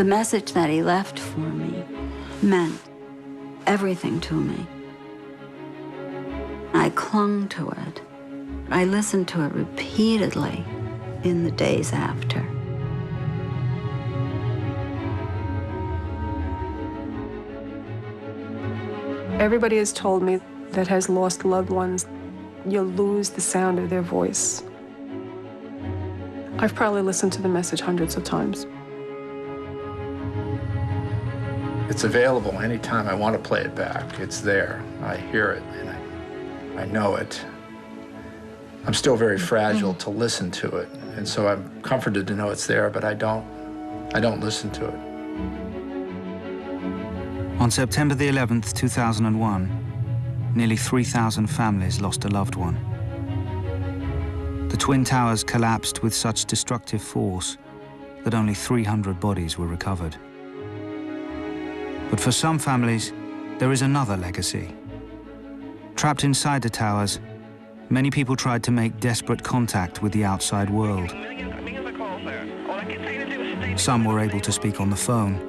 The message that he left for me meant everything to me. I clung to it. I listened to it repeatedly in the days after. Everybody has told me that has lost loved ones, you'll lose the sound of their voice. I've probably listened to the message hundreds of times. It's available anytime I want to play it back. It's there. I hear it, and I know it. I'm still very fragile to listen to it, and so I'm comforted to know it's there, but I don't listen to it. On September the 11th, 2001, nearly 3,000 families lost a loved one. The Twin Towers collapsed with such destructive force that only 300 bodies were recovered. But for some families, there is another legacy. Trapped inside the towers, many people tried to make desperate contact with the outside world. Some were able to speak on the phone.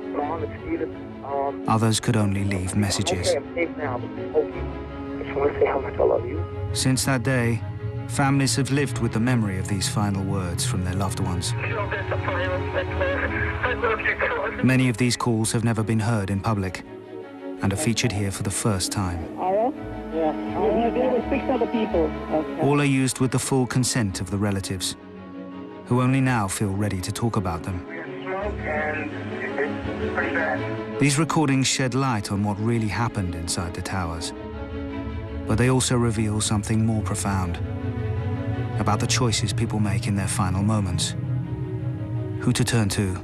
Others could only leave messages. Okay, I'm safe now, but I just want to say how much I love you. Since that day, families have lived with the memory of these final words from their loved ones. Many of these calls have never been heard in public and are featured here for the first time. Yeah, I'm going to deal with 6 other people. Okay. All are used with the full consent of the relatives, who only now feel ready to talk about them. These recordings shed light on what really happened inside the towers, but they also reveal something more profound about the choices people make in their final moments, who to turn to,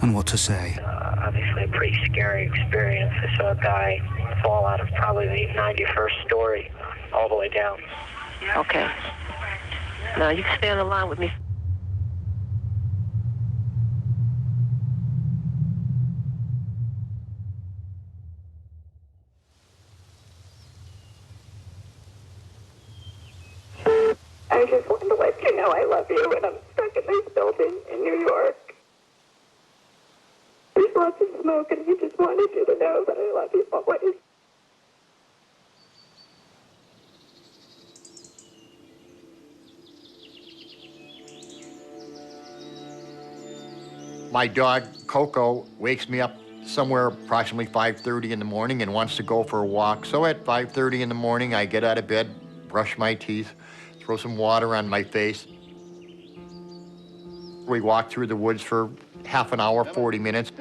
and what to say. Obviously a pretty scary experience. I saw a guy fall out of probably the 91st story all the way down. Okay. Now you can stay on the line with me. I just wanted to let you know I love you, and I'm stuck in this building in New York. There's lots of smoke, and I just wanted you to know that I love you always. My dog, Coco, wakes me up somewhere approximately 5:30 in the morning and wants to go for a walk. So at 5:30 in the morning, I get out of bed, brush my teeth, throw some water on my face. We walk through the woods for half an hour, 40 minutes.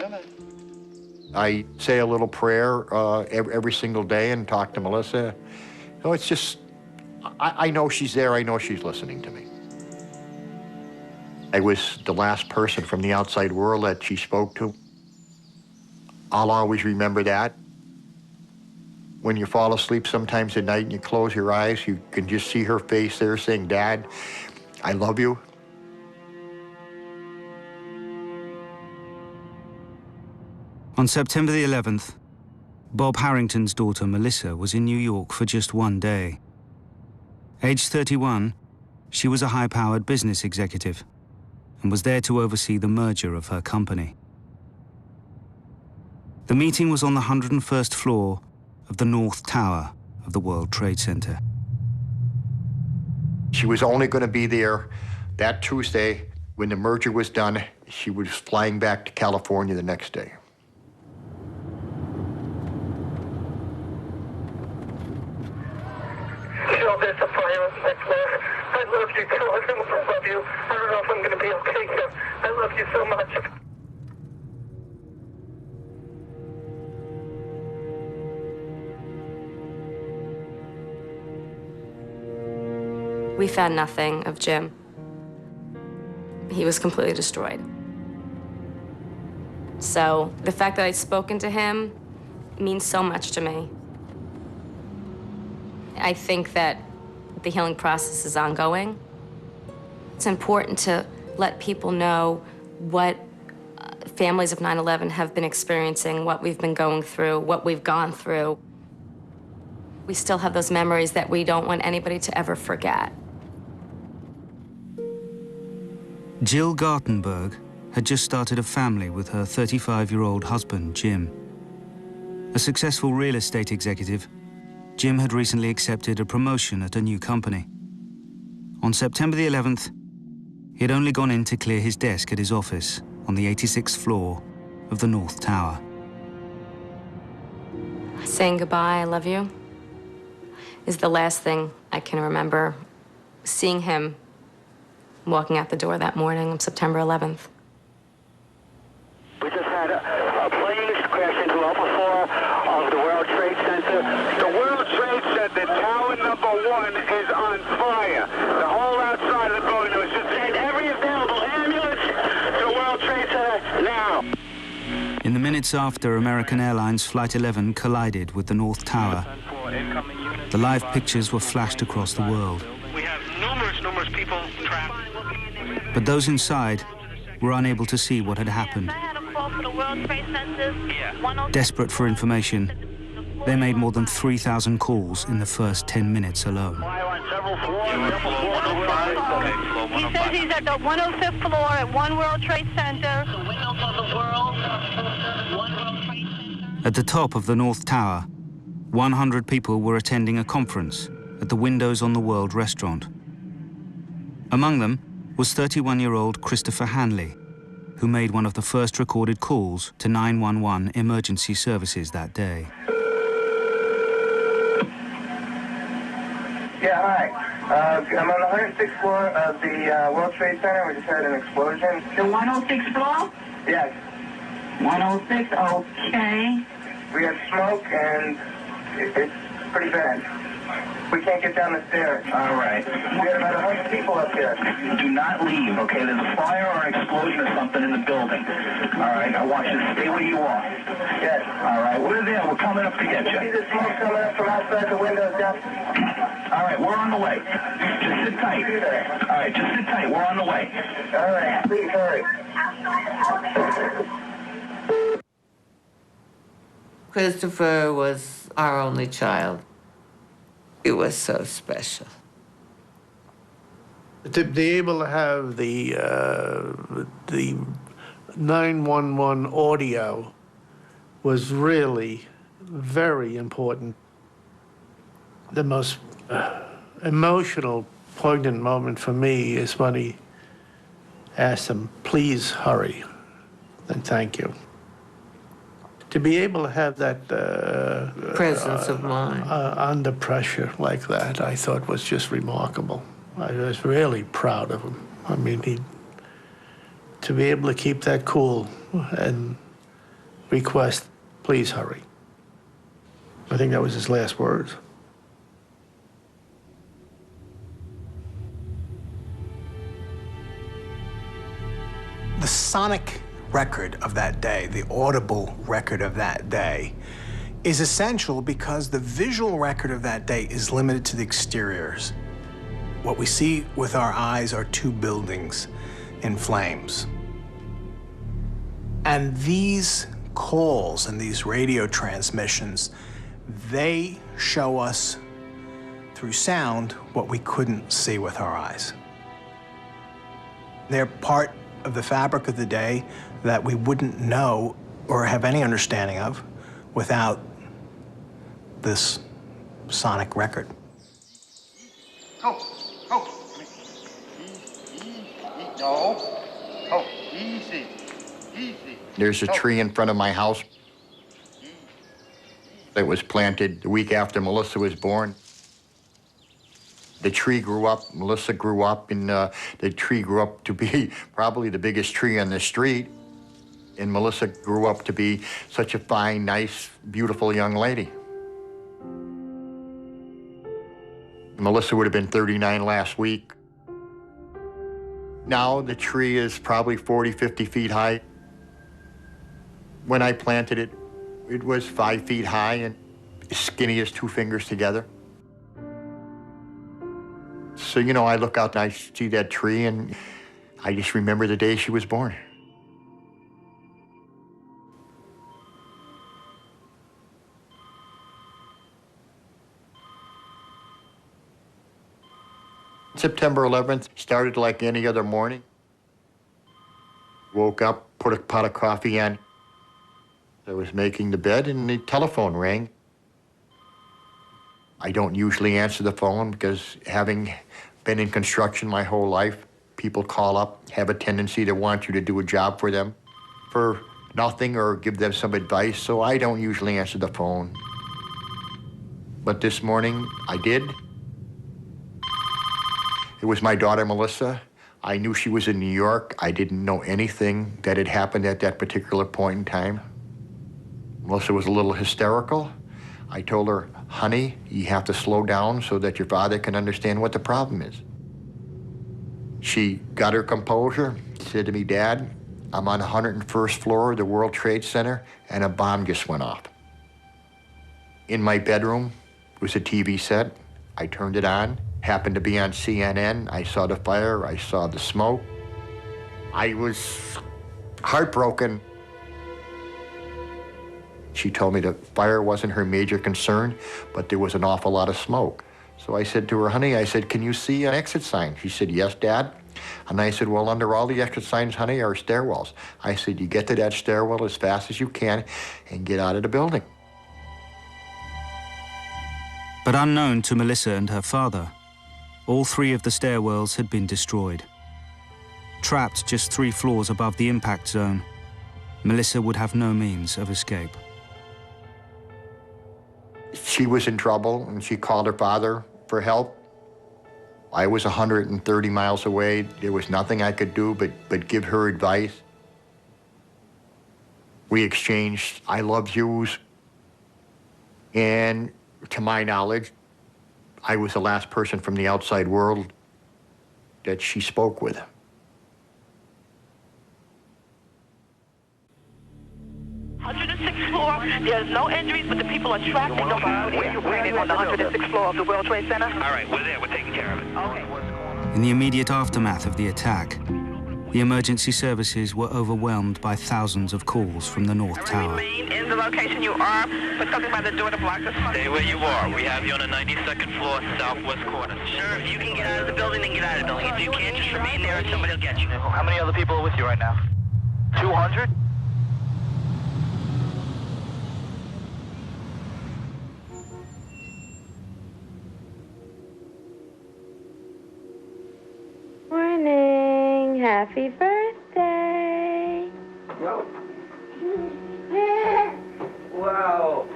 I say a little prayer every single day and talk to Melissa. So it's just, I know she's there, I know she's listening to me. I was the last person from the outside world that she spoke to. I'll always remember that. When you fall asleep sometimes at night and you close your eyes, you can just see her face there saying, "Dad, I love you." On September the 11th, Bob Harrington's daughter Melissa was in New York for just one day. Aged 31, she was a high-powered business executive and was there to oversee the merger of her company. The meeting was on the 101st floor of the North Tower of the World Trade Center. She was only going to be there that Tuesday. When the merger was done, she was flying back to California the next day. I love you too. I love you. I don't know if I'm going to be okay here. I love you so much. We found nothing of Jim. He was completely destroyed. So the fact that I'd spoken to him means so much to me. I think that the healing process is ongoing. It's important to let people know what families of 9/11 have been experiencing, what we've been going through, what we've gone through. We still have those memories that we don't want anybody to ever forget. Jill Gartenberg had just started a family with her 35-year-old husband, Jim. A successful real estate executive, Jim had recently accepted a promotion at a new company. On September the 11th, he had only gone in to clear his desk at his office on the 86th floor of the North Tower. Saying goodbye, I love you, is the last thing I can remember seeing him walking out the door that morning of September 11th. We just had a plane crash into Alpha 4 of the World Trade Center. The World Trade Center, tower number 1, is on fire. The whole outside of the building was just saying every available ambulance to the World Trade Center now. In the minutes after American Airlines Flight 11 collided with the North Tower, the live pictures were flashed across the world. We have numerous people trapped. But those inside were unable to see what had happened. Desperate for information, they made more than 3,000 calls in the first 10 minutes alone. He says he's at the 105th floor at One World Trade Center. At the top of the North Tower, 100 people were attending a conference at the Windows on the World restaurant. Among them was 31-year-old Christopher Hanley, who made one of the first recorded calls to 911 emergency services that day. Yeah, hi. I'm on the 106th floor of the World Trade Center. We just had an explosion. The 106th floor? Yes. 106, okay. We have smoke, and it's pretty bad. We can't get down the stairs. All right. We had about 100 people up there. Do not leave, okay? There's a fire or an explosion or something in the building. All right, I want you to stay where you are. Yes. All right, we're there. We're coming up to get you. See the smoke coming up from outside the windows down? All right, we're on the way. Just sit tight. All right, just sit tight. We're on the way. All right, please hurry. Christopher was our only child. It was so special. To be able to have the 911 audio was really very important. The most emotional, poignant moment for me is when he asked him, please hurry, and thank you. To be able to have that presence of mind under pressure like that, I thought was just remarkable. I was really proud of him. I mean, to be able to keep that cool and request, please hurry. I think that was his last words. The sonic record of that day, the audible record of that day, is essential because the visual record of that day is limited to the exteriors. What we see with our eyes are two buildings in flames. And these calls and these radio transmissions, they show us through sound what we couldn't see with our eyes. They're part of the fabric of the day that we wouldn't know or have any understanding of without this sonic record. No. Easy. There's a tree in front of my house that was planted the week after Melissa was born. The tree grew up, Melissa grew up, and the tree grew up to be probably the biggest tree on the street. And Melissa grew up to be such a fine, nice, beautiful young lady. Melissa would have been 39 last week. Now the tree is probably 40, 50 feet high. When I planted it, it was 5 feet high and as skinny as 2 fingers together. So, you know, I look out and I see that tree and I just remember the day she was born. September 11th started like any other morning. Woke up, put a pot of coffee on. I was making the bed and the telephone rang. I don't usually answer the phone because having been in construction my whole life, people call up, have a tendency to want you to do a job for them for nothing or give them some advice, so I don't usually answer the phone. But this morning, I did. It was my daughter, Melissa. I knew she was in New York. I didn't know anything that had happened at that particular point in time. Melissa was a little hysterical. I told her, honey, you have to slow down so that your father can understand what the problem is. She got her composure, said to me, Dad, I'm on the 101st floor of the World Trade Center and a bomb just went off. In my bedroom was a TV set. I turned it on, happened to be on CNN. I saw the fire, I saw the smoke. I was heartbroken. She told me the fire wasn't her major concern, but there was an awful lot of smoke. So I said to her, honey, I said, can you see an exit sign? She said, yes, Dad. And I said, well, under all the exit signs, honey, are stairwells. I said, you get to that stairwell as fast as you can and get out of the building. But unknown to Melissa and her father, all 3 of the stairwells had been destroyed. Trapped just 3 floors above the impact zone, Melissa would have no means of escape. She was in trouble, and she called her father for help. I was 130 miles away. There was nothing I could do but give her advice. We exchanged I love yous. And to my knowledge, I was the last person from the outside world that she spoke with. Floor. There's no injuries, but the people are trapped in the building on the 106th floor of the World Trade Center. All right, we're there. We're taking care of it. Okay. In the immediate aftermath of the attack, the emergency services were overwhelmed by thousands of calls from the North Tower. Remain in the location you are, but something by the door to block us. Stay where you are. We have you on the 92nd floor, southwest corner. Sure, if you can get out of the building, then get out of the building. If you can't, just remain there and somebody will get you. How many other people are with you right now? 200? Morning. Happy birthday. Wow.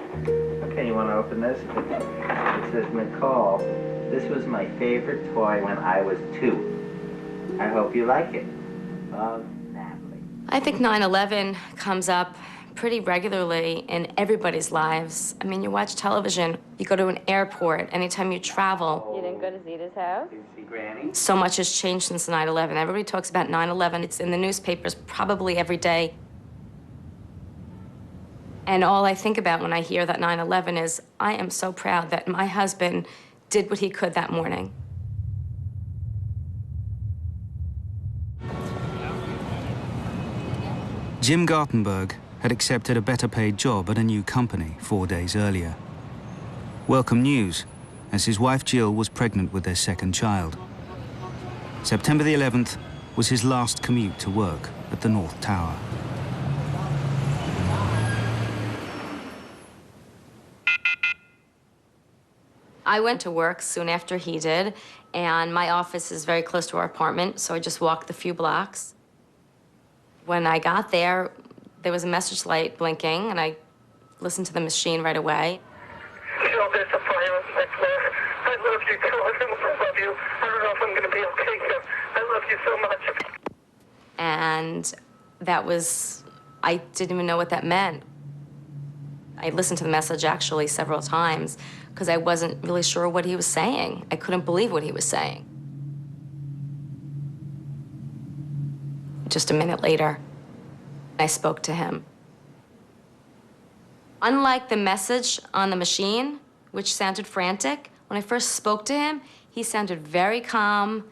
Okay, you want to open this? It says, Nicole, this was my favorite toy when I was 2. I hope you like it. Love, Natalie. I think 9/11 comes up pretty regularly in everybody's lives. I mean, you watch television, you go to an airport, anytime you travel. You didn't go to Zita's house? Did you see Granny? So much has changed since 9/11. Everybody talks about 9/11. It's in the newspapers probably every day. And all I think about when I hear that 9/11 is, I am so proud that my husband did what he could that morning. Jim Gartenberg had accepted a better-paid job at a new company 4 days earlier. Welcome news, as his wife Jill was pregnant with their second child. September the 11th was his last commute to work at the North Tower. I went to work soon after he did, and my office is very close to our apartment, so I just walked a few blocks. When I got there was a message light blinking, and I listened to the machine right away. Jill, there's a fire on my floor. I love you, Jill. I love you. I don't know if I'm going to be okay here. I love you so much. And that was, I didn't even know what that meant. I listened to the message actually several times because I wasn't really sure what he was saying. I couldn't believe what he was saying. Just a minute later, I spoke to him. Unlike the message on the machine, which sounded frantic, when I first spoke to him, he sounded very calm,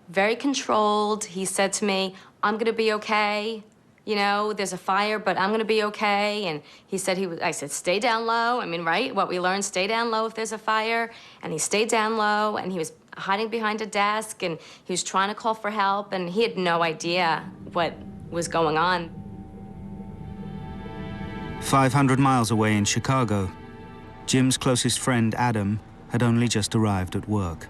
very controlled. He said to me, I'm gonna be okay. You know, there's a fire, but I'm gonna be okay. And he said I said, stay down low. I mean, right? What we learned, stay down low if there's a fire. And he stayed down low, and he was hiding behind a desk, and he was trying to call for help, and he had no idea what was going on. 500 miles away in Chicago, Jim's closest friend, Adam, had only just arrived at work.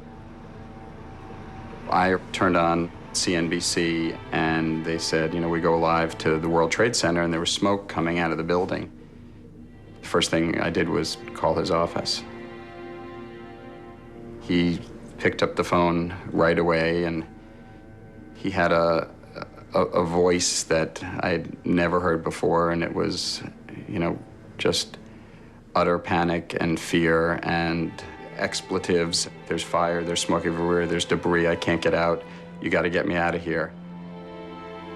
I turned on CNBC, and they said, you know, we go live to the World Trade Center, and there was smoke coming out of the building. The first thing I did was call his office. He picked up the phone right away, and he had a voice that I had never heard before, and it was, you know, just utter panic and fear and expletives. There's fire, there's smoke everywhere, there's debris, I can't get out. You got to get me out of here.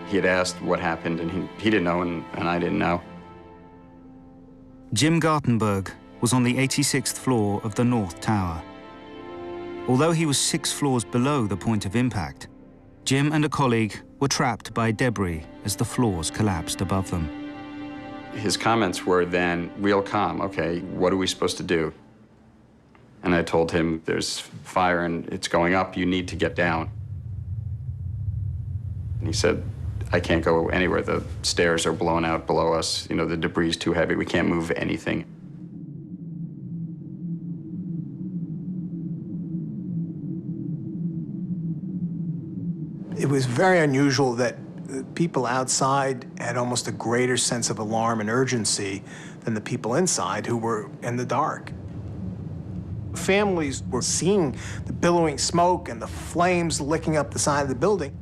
He had asked what happened, and he didn't know, and I didn't know. Jim Gartenberg was on the 86th floor of the North Tower. Although he was 6 floors below the point of impact, Jim and a colleague were trapped by debris as the floors collapsed above them. His comments were then real calm. Okay, what are we supposed to do? And I told him, there's fire and it's going up, you need to get down. And he said, I can't go anywhere. The stairs are blown out below us. You know, the debris is too heavy. We can't move anything. It was very unusual that people outside had almost a greater sense of alarm and urgency than the people inside who were in the dark. Families were seeing the billowing smoke and the flames licking up the side of the building.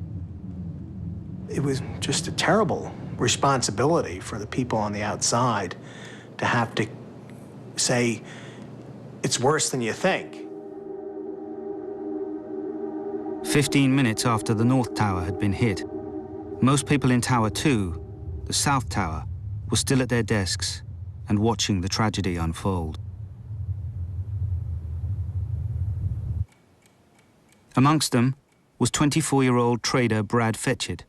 It was just a terrible responsibility for the people on the outside to have to say, it's worse than you think. 15 minutes after the North Tower had been hit, most people in Tower 2, the South Tower, were still at their desks and watching the tragedy unfold. Amongst them was 24-year-old trader Brad Fetchett,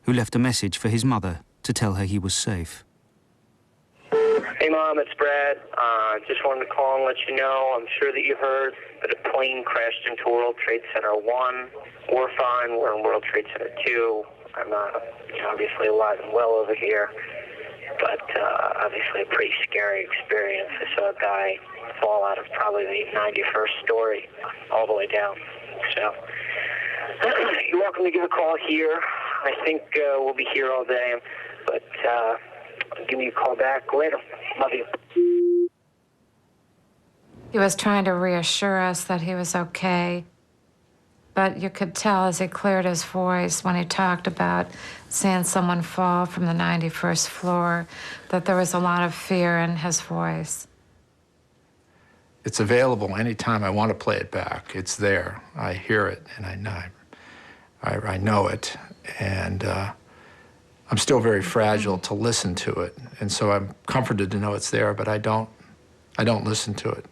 who left a message for his mother to tell her he was safe. Hey, Mom, it's Brad. Just wanted to call and let you know, I'm sure that you heard that a plane crashed into World Trade Center 1. We're fine. We're in World Trade Center 2. I'm obviously alive and well over here, but obviously a pretty scary experience. I saw a guy fall out of probably the 91st story all the way down. So you're welcome to give a call here. I think we'll be here all day, but give me a call back later. Love you. He was trying to reassure us that he was okay, but you could tell as he cleared his voice when he talked about seeing someone fall from the 91st floor that there was a lot of fear in his voice. It's available anytime I want to play it back. It's there. I hear it, and I know it, and I'm still very fragile to listen to it, and so I'm comforted to know it's there, but I don't listen to it.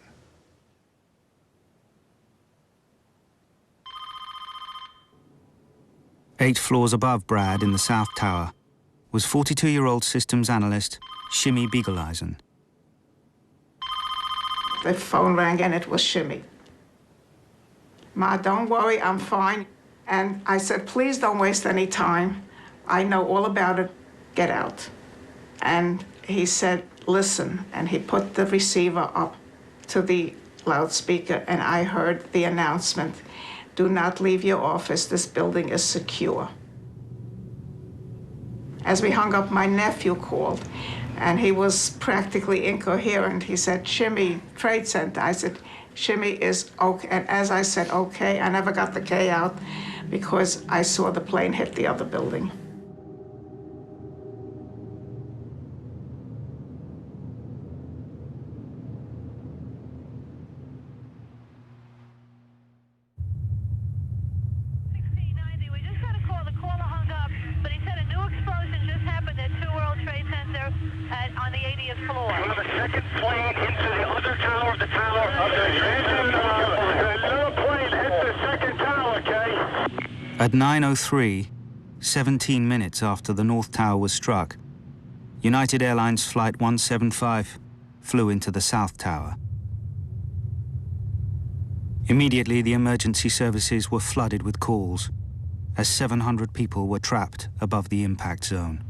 Eight floors above Brad in the South Tower was 42-year-old systems analyst Shimmy Beagleisen. The phone rang and it was Shimmy. Ma, don't worry, I'm fine. And I said, please don't waste any time. I know all about it. Get out. And he said, listen. And he put the receiver up to the loudspeaker, and I heard the announcement, do not leave your office. This building is secure. As we hung up, my nephew called, and he was practically incoherent. He said, Shimmy, Trade Center. I said, Shimmy is okay. And as I said, okay, I never got the K out because I saw the plane hit the other building. On the 80th floor. You have a second plane into the other tower of the tower. Another plane hit the second tower, okay? At 9:03, 17 minutes after the North Tower was struck, United Airlines Flight 175 flew into the South Tower. Immediately, the emergency services were flooded with calls, as 700 people were trapped above the impact zone.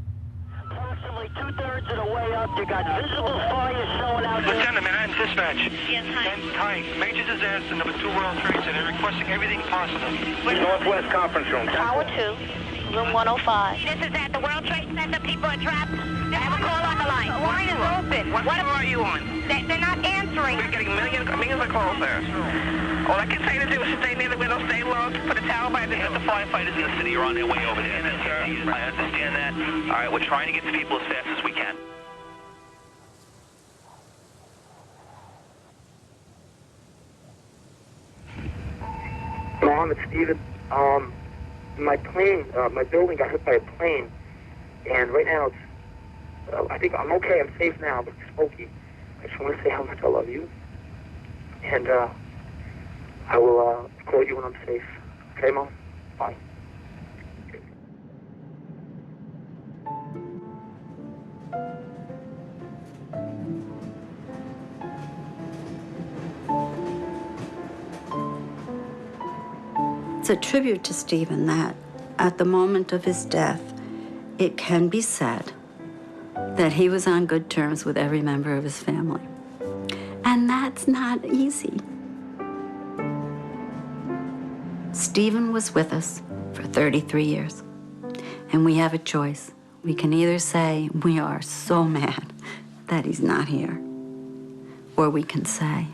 Approximately two-thirds of the way up, you got visible fire showing out there. Lieutenant, Manhattan Dispatch. Yes, Hi. Major disaster, number 2 World Trade Center, requesting everything possible. Northwest conference room. Tower 2, room 105. This is at the World Trade Center. People are trapped. I have a call on the line. The line is open. What floor are you on? They're not answering. We're getting millions of calls there. All I can say to do is stay near the window, stay low, put a towel by the firefighters in the city are on their way over there. Yes, sir. I understand that. All right, we're trying to get to people as fast as we can. Mom, it's Steven. My plane, my building got hit by a plane, and right now it's, I think I'm okay, I'm safe now, but it's smoky. I just want to say how much I love you, and I will call you when I'm safe. Okay, Mom? Bye. It's a tribute to Stephen that at the moment of his death, it can be said that he was on good terms with every member of his family. And that's not easy. Stephen was with us for 33 years, and we have a choice. We can either say we are so mad that he's not here, or we can say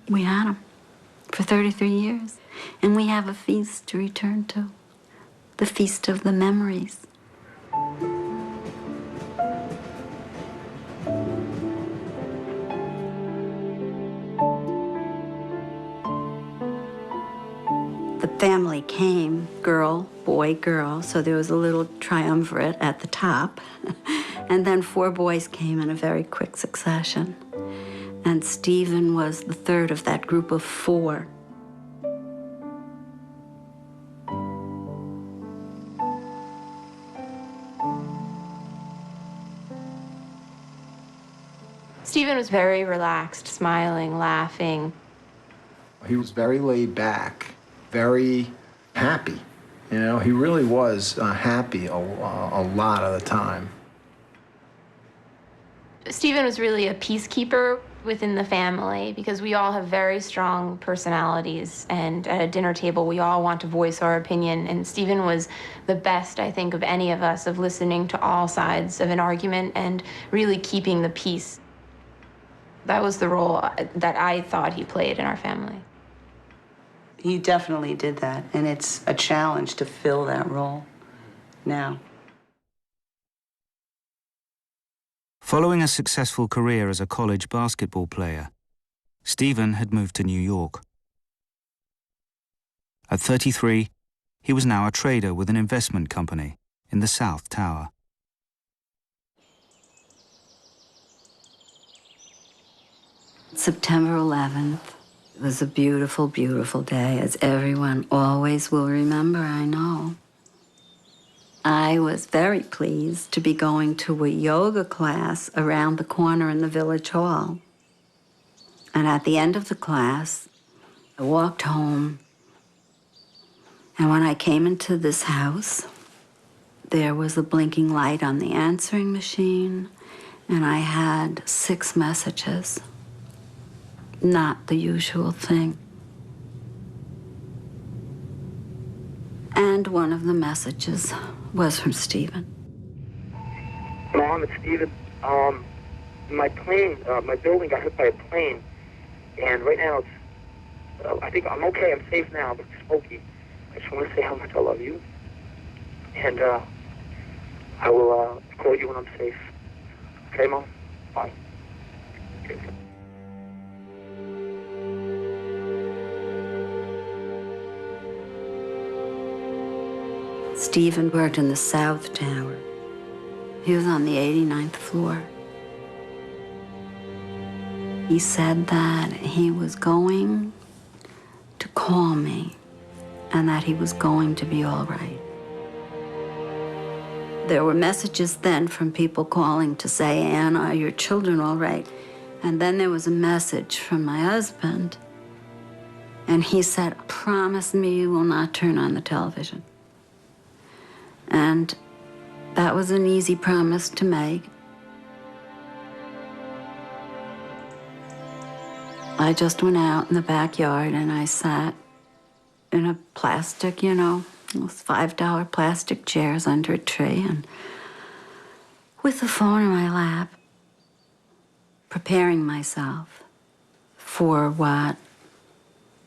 we had him for 33 years, and we have a feast to return to, the feast of the memories. The family came, girl, boy, girl, so there was a little triumvirate at the top. And then 4 boys came in a very quick succession. And Stephen was the third of that group of 4. Stephen was very relaxed, smiling, laughing. He was very laid back, very happy. You know, he really was happy a lot of the time. Stephen was really a peacekeeper within the family because we all have very strong personalities, and at a dinner table we all want to voice our opinion, and Stephen was the best, I think, of any of us, of listening to all sides of an argument and really keeping the peace. That was the role that I thought he played in our family. He definitely did that, and it's a challenge to fill that role now. Following a successful career as a college basketball player, Stephen had moved to New York. At 33, he was now a trader with an investment company in the South Tower. September 11th was a beautiful, beautiful day, as everyone always will remember, I know. I was very pleased to be going to a yoga class around the corner in the Village Hall. And at the end of the class, I walked home, and when I came into this house, there was a blinking light on the answering machine, and I had 6 messages. Not the usual thing. And one of the messages was from Stephen. Mom, it's Stephen. My plane, my building got hit by a plane, and right now it's, I think I'm okay, I'm safe now, but it's smoky. I just want to say how much I love you, and I will call you when I'm safe. Okay, Mom? Bye. Stephen worked in the South Tower. He was on the 89th floor. He said that he was going to call me and that he was going to be all right. There were messages then from people calling to say, "Anna, are your children all right?" And then there was a message from my husband And he said, promise me you will not turn on the television. And that was an easy promise to make. I just went out in the backyard and I sat in a plastic, you know, those $5 plastic chairs under a tree, and with the phone in my lap, preparing myself for what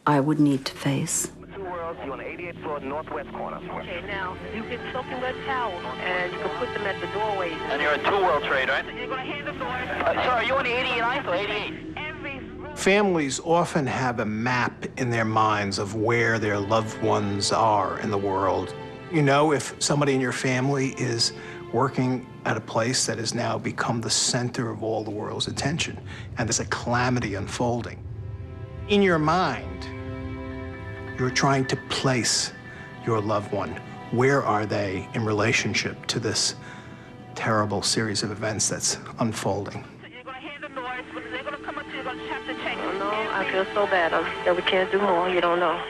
I would need to face. You're on the 88th floor, northwest corner. Okay, now, you can soak in wet towels, and you can put them at the doorways. And you're a two-world trade, right? You're going to hand the doors. Sorry, are you on the 89th or 88th? Families often have a map in their minds of where their loved ones are in the world. You know, if somebody in your family is working at a place that has now become the center of all the world's attention, and there's a calamity unfolding. In your mind, you're trying to place your loved one. Where are they in relationship to this terrible series of events that's unfolding? Oh, no, I feel so bad that we can't do more. You don't know.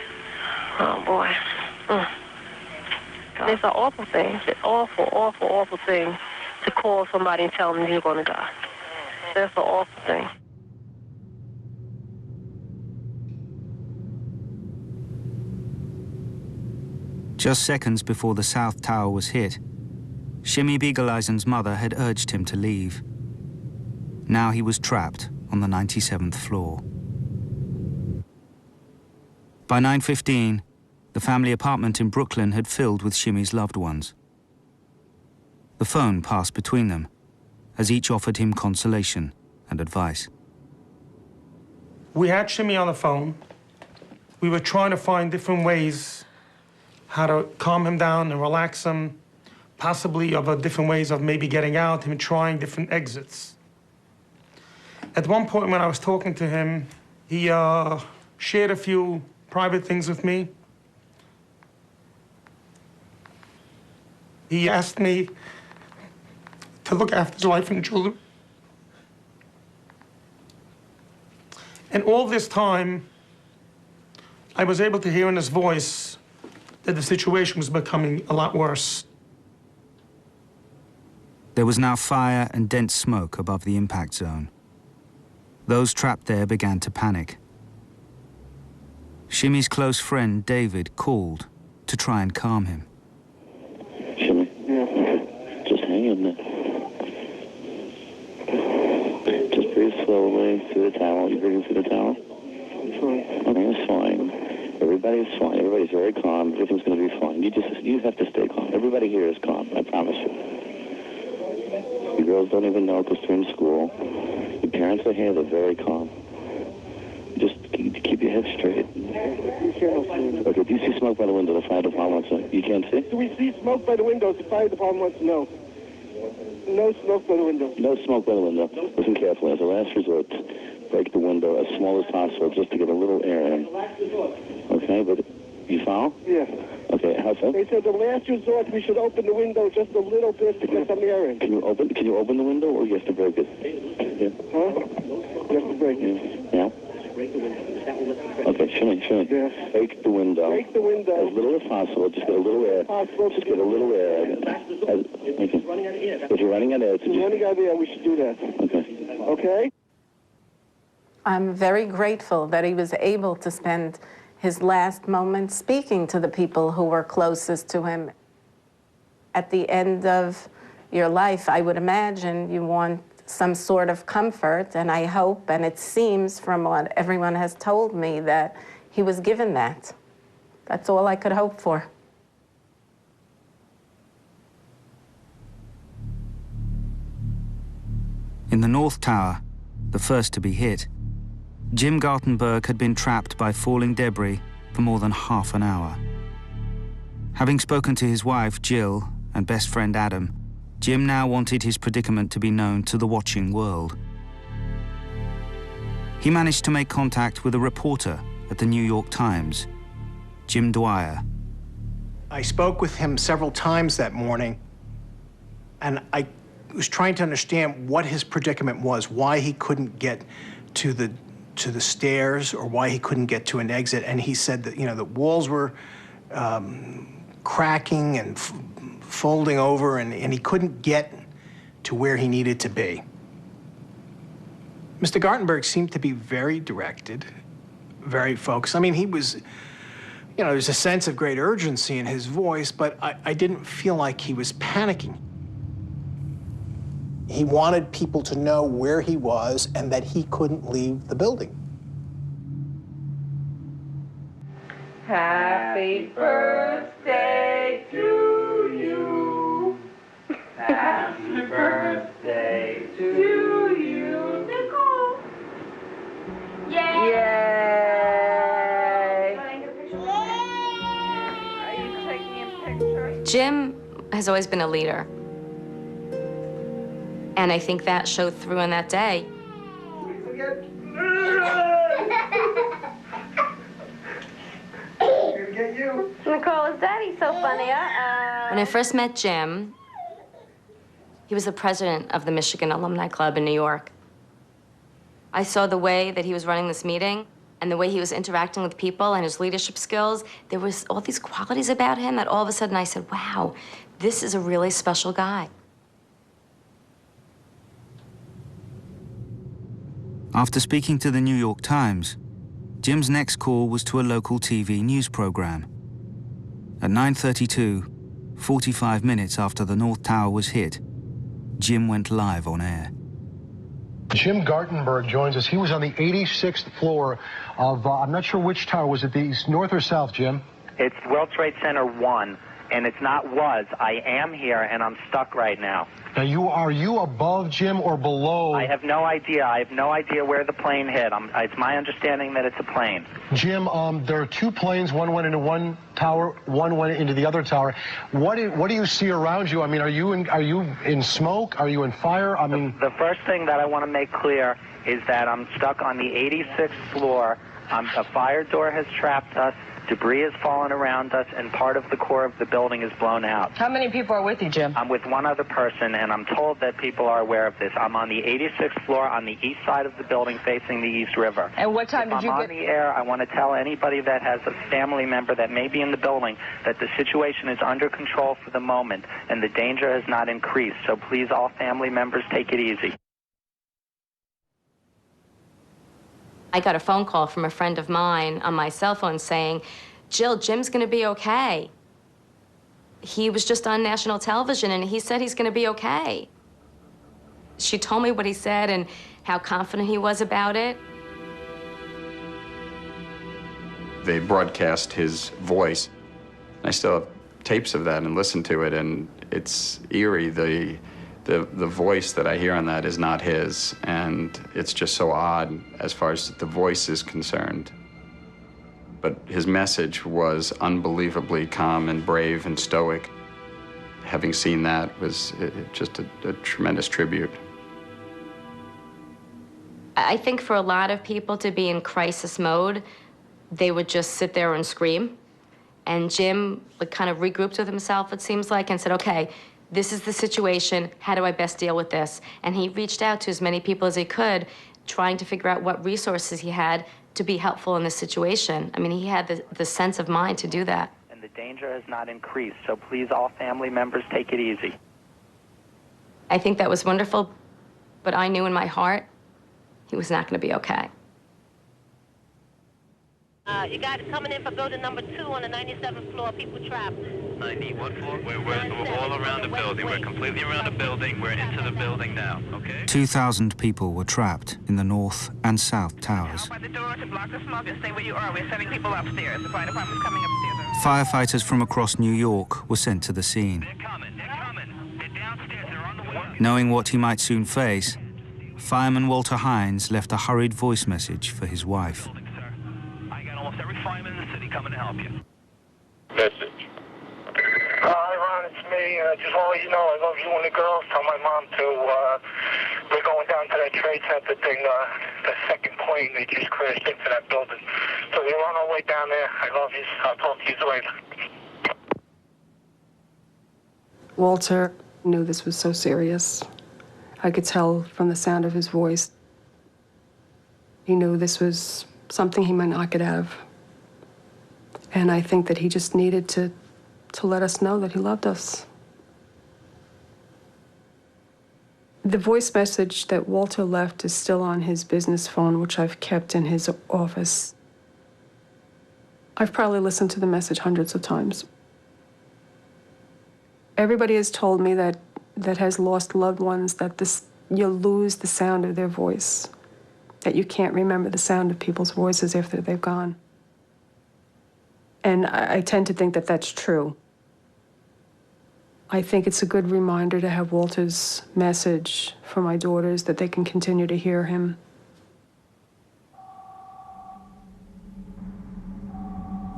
Oh, boy. It's an awful thing. It's an awful, awful, awful thing to call somebody and tell them you're going to die. That's an awful thing. Just seconds before the South Tower was hit, Shimmy Beageleisen's mother had urged him to leave. Now he was trapped on the 97th floor. By 9:15, the family apartment in Brooklyn had filled with Shimmy's loved ones. The phone passed between them, as each offered him consolation and advice. We had Shimmy on the phone. We were trying to find different ways how to calm him down and relax him, possibly of different ways of maybe getting out, him trying different exits. At one point when I was talking to him, he shared a few private things with me. He asked me to look after his wife and children. And all this time, I was able to hear in his voice that the situation was becoming a lot worse. There was now fire and dense smoke above the impact zone. Those trapped there began to panic. Shimmy's close friend, David, called to try and calm him. Shimmy? Yeah. Just hang in there. Just breathe slowly through the towel. You breathing through the towel? Okay, it's fine. Everybody's fine. Everybody's very calm. Everything's going to be fine. You have to stay calm. Everybody here is calm, I promise you. The girls don't even know because they're in school. Your parents are here. They're very calm. Just keep your head straight. Okay, do you see smoke by the window? The fire department wants to... You can't see? Do we see smoke by the windows? The fire department wants to know. No smoke by the window. No smoke by the window. Listen carefully. As a last resort, break the window as small as possible just to get a little air in. Okay, but you follow? Yeah. Okay, how so? They said the last resort we should open the window just a little bit to get some air in. Can you open the window or you have to break it? Yeah. Huh? You have to break it. Yeah. Okay, Shimmy. Yeah. Break the window. Break the window. As little as possible. Just get a little air. Just get a little air. If you're running out of air, If you're running out of air, we should do that. Okay. Okay? I'm very grateful that he was able to spend his last moments speaking to the people who were closest to him. At the end of your life, I would imagine you want some sort of comfort, and I hope, and it seems from what everyone has told me, that he was given that. That's all I could hope for. In the North Tower, the first to be hit, Jim Gartenberg had been trapped by falling debris for more than half an hour. Having spoken to his wife, Jill, and best friend, Adam, Jim now wanted his predicament to be known to the watching world. He managed to make contact with a reporter at the New York Times, Jim Dwyer. I spoke with him several times that morning, and I was trying to understand what his predicament was, why he couldn't get to the to the stairs or why he couldn't get to an exit. And he said that, the walls were cracking and folding over, and he couldn't get to where he needed to be. Mr. Gartenberg seemed to be very directed, very focused. I mean, he was, there's a sense of great urgency in his voice, but I didn't feel like he was panicking. He wanted people to know where he was and that he couldn't leave the building. Happy birthday to you. Happy birthday to you, Nicole. Yay! Are you taking a picture? Jim has always been a leader. And I think that showed through on that day. Get you. Nicole, is Daddy so funny? When I first met Jim, he was the president of the Michigan Alumni Club in New York. I saw the way that he was running this meeting and the way he was interacting with people and his leadership skills. There was all these qualities about him that all of a sudden I said, wow, this is a really special guy. After speaking to the New York Times, Jim's next call was to a local TV news program. At 9:32, 45 minutes after the North Tower was hit, Jim went live on air. Jim Gartenberg joins us. He was on the 86th floor of, I'm not sure which tower. Was it the north or south, Jim? It's World Trade Center 1, and it's not was. I am here, and I'm stuck right now. Now, are you above, Jim, or below? I have no idea. I have no idea where the plane hit. It's my understanding that it's a plane. Jim, there are two planes. One went into one tower, one went into the other tower. What do you see around you? I mean, are you in smoke? Are you in fire? I mean, the first thing that I want to make clear is that I'm stuck on the 86th floor. A fire door has trapped us. Debris has fallen around us, and part of the core of the building is blown out. How many people are with you, Jim? I'm with one other person, and I'm told that people are aware of this. I'm on the 86th floor on the east side of the building facing the East River. And what time did you get... I'm on the air. I want to tell anybody that has a family member that may be in the building that the situation is under control for the moment, and the danger has not increased. So please, all family members, take it easy. I got a phone call from a friend of mine on my cell phone saying, Jill, Jim's going to be okay. He was just on national television, and he said he's going to be okay. She told me what he said and how confident he was about it. They broadcast his voice. I still have tapes of that and listen to it, and it's eerie. The voice that I hear on that is not his, and it's just so odd as far as the voice is concerned. But his message was unbelievably calm and brave and stoic. Having seen that was just a tremendous tribute. I think for a lot of people to be in crisis mode, they would just sit there and scream. And Jim kind of regrouped with himself, it seems like, and said, okay, this is the situation, how do I best deal with this? And he reached out to as many people as he could, trying to figure out what resources he had to be helpful in this situation. I mean, he had the sense of mind to do that. And the danger has not increased, so please, all family members, take it easy. I think that was wonderful, but I knew in my heart he was not going to be okay. You guys coming in for building number 2 on the 97th floor, people trapped. 90, what floor? We're all around the building. We're completely around the building. We're into the building now, okay? 2,000 people were trapped in the North and South Towers. By the door to block the smoke and stay where you are. We're sending people upstairs. The fire department's coming upstairs. Firefighters from across New York were sent to the scene. They're coming. They're downstairs. They're on the way. Knowing what he might soon face, fireman Walter Hines left a hurried voice message for his wife. I got almost every fireman in the city coming to help you. Message. Hi, Ron, it's me. Just want to let you know I love you and the girls. Tell my mom to, we're going down to that trade center thing, the second plane. They just crashed into that building. So we're on our way down there. I love you. I'll talk to you later. Walter knew this was so serious. I could tell from the sound of his voice. He knew this was something he might not get out of. And I think that he just needed to let us know that he loved us. The voice message that Walter left is still on his business phone, which I've kept in his office. I've probably listened to the message hundreds of times. Everybody has told me that has lost loved ones that you lose the sound of their voice, that you can't remember the sound of people's voices after they've gone. And I tend to think that that's true. I think it's a good reminder to have Walter's message for my daughters, that they can continue to hear him.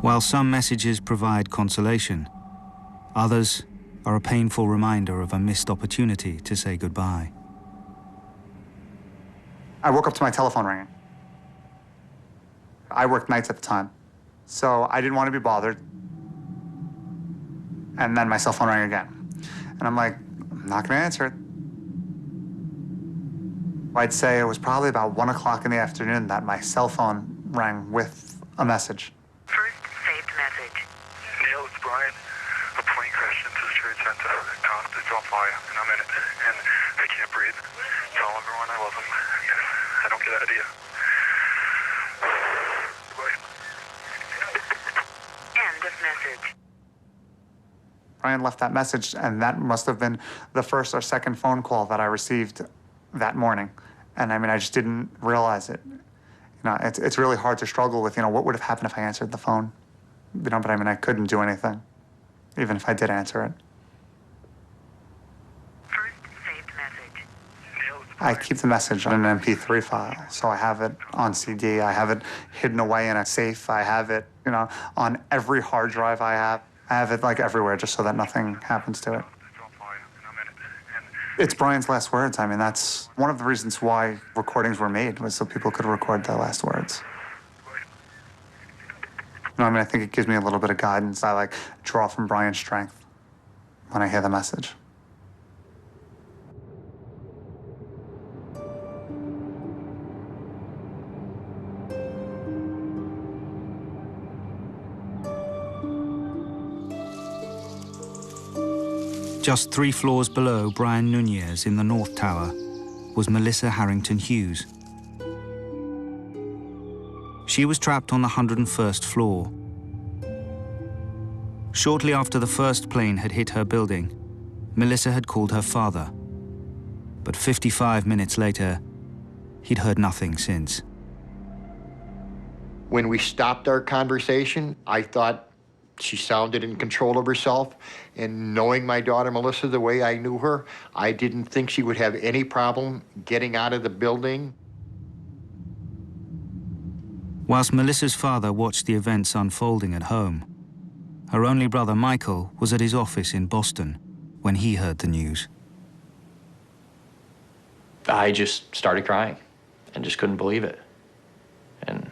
While some messages provide consolation, others are a painful reminder of a missed opportunity to say goodbye. I woke up to my telephone ringing. I worked nights at the time, so I didn't want to be bothered. And then my cell phone rang again. And I'm like, I'm not going to answer it. I'd say it was probably about 1 o'clock in the afternoon that my cell phone rang with a message. Saved message. Neil, it's Brian. A plane crashed into the Trade Center. It's on fire, and I'm in it. And I can't breathe. Tell everyone I love them. I don't get out of here. End of message. Brian left that message, and that must have been the first or second phone call that I received that morning. And I mean, I just didn't realize it. You know, it's really hard to struggle with, you know, what would have happened if I answered the phone? You know, but I mean, I couldn't do anything, even if I did answer it. I keep the message on an MP3 file, so I have it on CD, I have it hidden away in a safe, I have it, you know, on every hard drive I have it like everywhere just so that nothing happens to it. It's Brian's last words. I mean, that's one of the reasons why recordings were made, was so people could record their last words. You know, I mean, I think it gives me a little bit of guidance. I like draw from Brian's strength when I hear the message. Just 3 floors below Brian Nunez in the North Tower was Melissa Harrington Hughes. She was trapped on the 101st floor. Shortly after the first plane had hit her building, Melissa had called her father. But 55 minutes later, he'd heard nothing since. When we stopped our conversation, I thought she sounded in control of herself, and knowing my daughter Melissa the way I knew her, I didn't think she would have any problem getting out of the building. Whilst Melissa's father watched the events unfolding at home, her only brother Michael was at his office in Boston when he heard the news. I just started crying and just couldn't believe it. And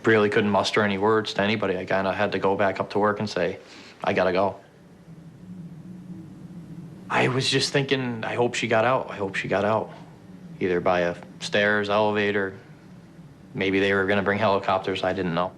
really couldn't muster any words to anybody. I kind of had to go back up to work and say, I gotta go. I was just thinking, I hope she got out. I hope she got out. Either by a stairs, elevator. Maybe they were gonna bring helicopters, I didn't know.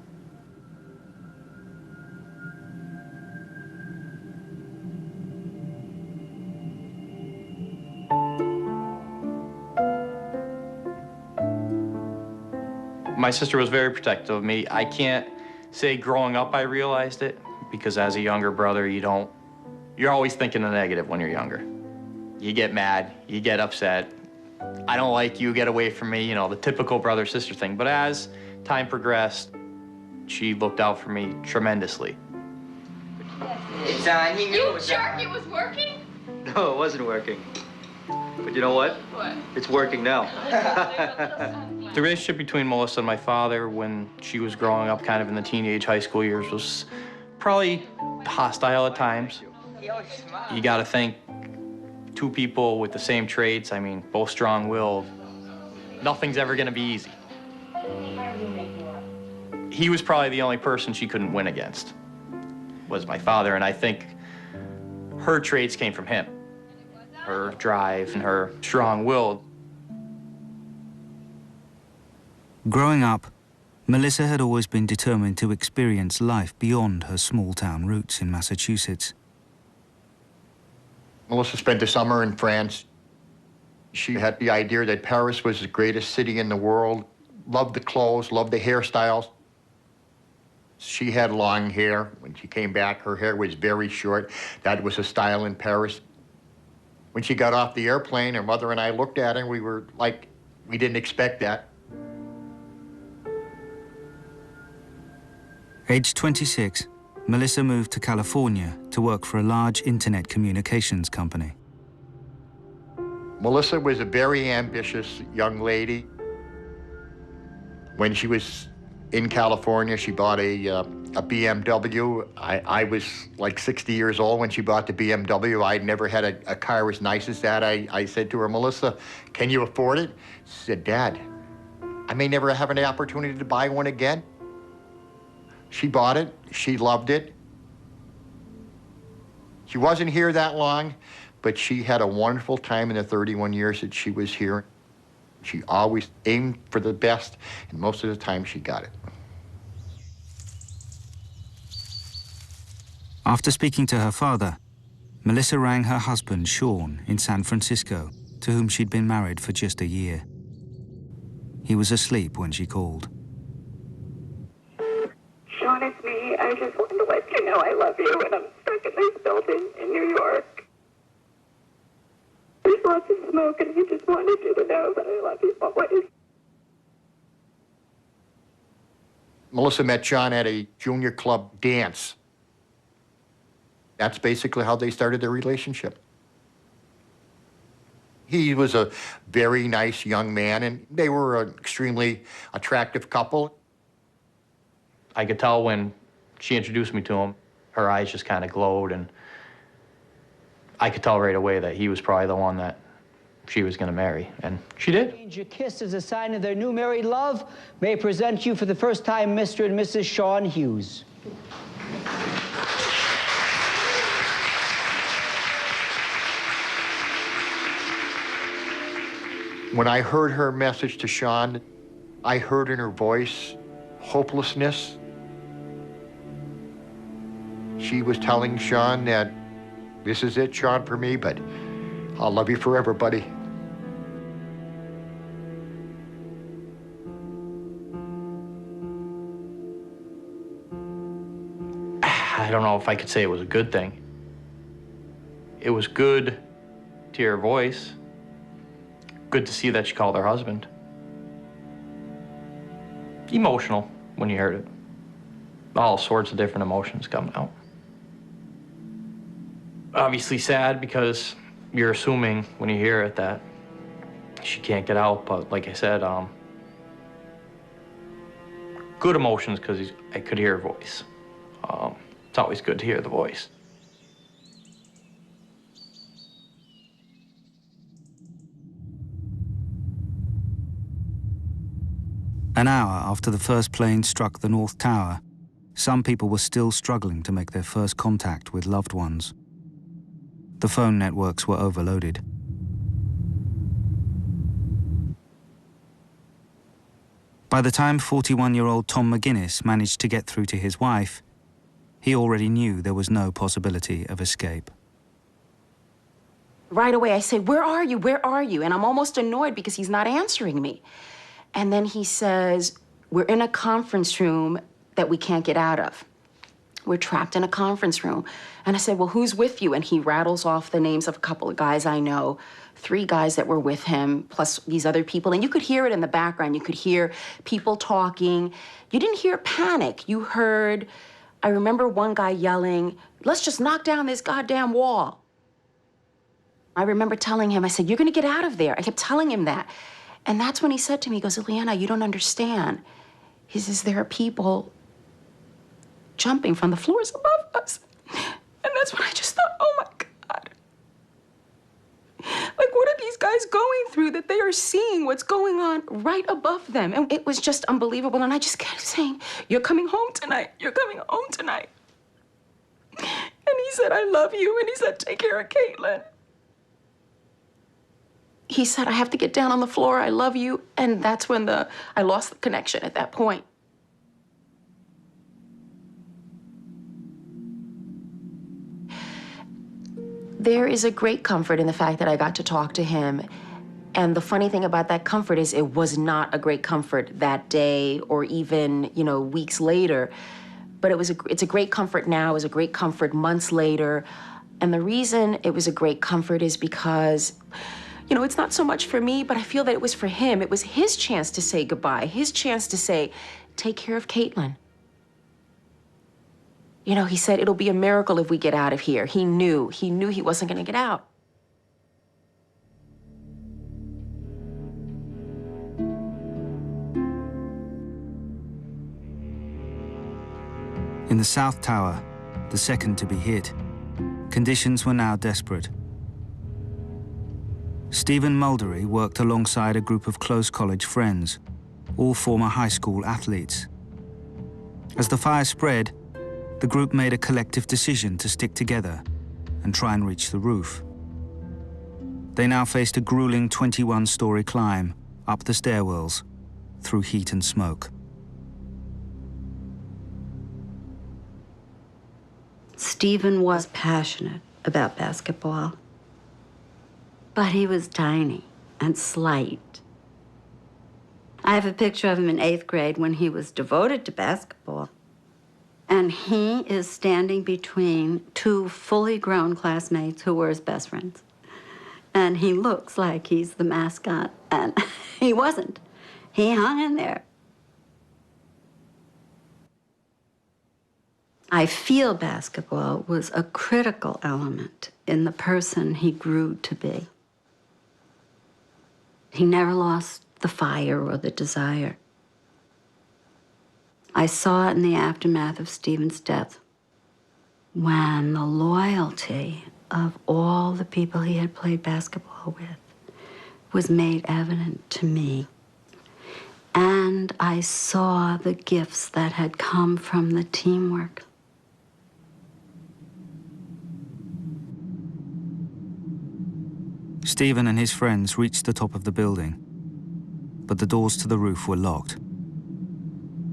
My sister was very protective of me. I can't say growing up I realized it, because as a younger brother, you're always thinking the negative when you're younger. You get mad, you get upset. I don't like you, get away from me, you know, the typical brother-sister thing. But as time progressed, she looked out for me tremendously. It's on, he knew it was jerk, it was working? No, it wasn't working. But you know what? What? It's working now. The relationship between Melissa and my father when she was growing up kind of in the teenage high school years was probably hostile at times. You gotta think, 2 people with the same traits, I mean, both strong-willed, nothing's ever gonna be easy. He was probably the only person she couldn't win against, was my father, and I think her traits came from him. Her drive and her strong-willed. Growing up, Melissa had always been determined to experience life beyond her small-town roots in Massachusetts. Melissa spent the summer in France. She had the idea that Paris was the greatest city in the world, loved the clothes, loved the hairstyles. She had long hair. When she came back, her hair was very short. That was a style in Paris. When she got off the airplane, her mother and I looked at her and we were like, we didn't expect that. Aged 26, Melissa moved to California to work for a large internet communications company. Melissa was a very ambitious young lady. When she was in California, she bought a BMW. I was like 60 years old when she bought the BMW. I'd never had a car as nice as that. I said to her, Melissa, can you afford it? She said, Dad, I may never have an opportunity to buy one again. She bought it. She loved it. She wasn't here that long, but she had a wonderful time in the 31 years that she was here. She always aimed for the best, and most of the time she got it. After speaking to her father, Melissa rang her husband, Sean, in San Francisco, to whom she'd been married for just a year. He was asleep when she called. Sean, it's me. I just wanted to let you know I love you, and I'm stuck in this building in New York. There's lots of smoke, and I just wanted you to know that I love you always. Melissa met Sean at a junior club dance. That's basically how they started their relationship. He was a very nice young man, and they were an extremely attractive couple. I could tell when she introduced me to him, her eyes just kind of glowed, and I could tell right away that he was probably the one that she was going to marry, and she did. Your kiss as a sign of their new married love may present you for the first time Mr. and Mrs. Sean Hughes. When I heard her message to Sean, I heard in her voice hopelessness. She was telling Sean that this is it, Sean, for me, but I'll love you forever, buddy. I don't know if I could say it was a good thing. It was good to hear her voice. Good to see that she called her husband. Emotional when you heard it. All sorts of different emotions coming out. Obviously sad because you're assuming when you hear it that she can't get out, but like I said, good emotions because I could hear her voice. It's always good to hear the voice. An hour after the first plane struck the North Tower, some people were still struggling to make their first contact with loved ones. The phone networks were overloaded. By the time 41-year-old Tom McGuinness managed to get through to his wife, he already knew there was no possibility of escape. Right away, I say, "Where are you? Where are you?" And I'm almost annoyed because he's not answering me. And then he says, "We're in a conference room that we can't get out of. We're trapped in a conference room." And I said, "Well, who's with you?" And he rattles off the names of a couple of guys I know, 3 guys that were with him, plus these other people. And you could hear it in the background. You could hear people talking. You didn't hear panic. You heard, I remember one guy yelling, "Let's just knock down this goddamn wall." I remember telling him, I said, "You're gonna get out of there." I kept telling him that. And that's when he said to me, he goes, "Ileana, you don't understand." He says, "There are people jumping from the floors above us." And that's when I just thought, oh my God. Like, what are these guys going through that they are seeing what's going on right above them? And it was just unbelievable. And I just kept saying, "You're coming home tonight. You're coming home tonight." And he said, "I love you." And he said, "Take care of Caitlin." he said, I have to get down on the floor, I love you. And that's when I lost the connection at that point. There is a great comfort in the fact that I got to talk to him. And the funny thing about that comfort is it was not a great comfort that day or even, weeks later. But it's a great comfort now. It was a great comfort months later. And the reason it was a great comfort is because, it's not so much for me, but I feel that it was for him. It was his chance to say goodbye, his chance to say, take care of Caitlin. He said, it'll be a miracle if we get out of here. He knew he wasn't gonna get out. In the South Tower, the second to be hit, conditions were now desperate. Stephen Muldery worked alongside a group of close college friends, all former high school athletes. As the fire spread, the group made a collective decision to stick together and try and reach the roof. They now faced a grueling 21-story climb up the stairwells through heat and smoke. Stephen was passionate about basketball, but he was tiny and slight. I have a picture of him in 8th grade when he was devoted to basketball. And he is standing between two fully grown classmates who were his best friends. And he looks like he's the mascot, and he wasn't. He hung in there. I feel basketball was a critical element in the person he grew to be. He never lost the fire or the desire. I saw it in the aftermath of Stephen's death, when the loyalty of all the people he had played basketball with was made evident to me. And I saw the gifts that had come from the teamwork. Stephen and his friends reached the top of the building, but the doors to the roof were locked.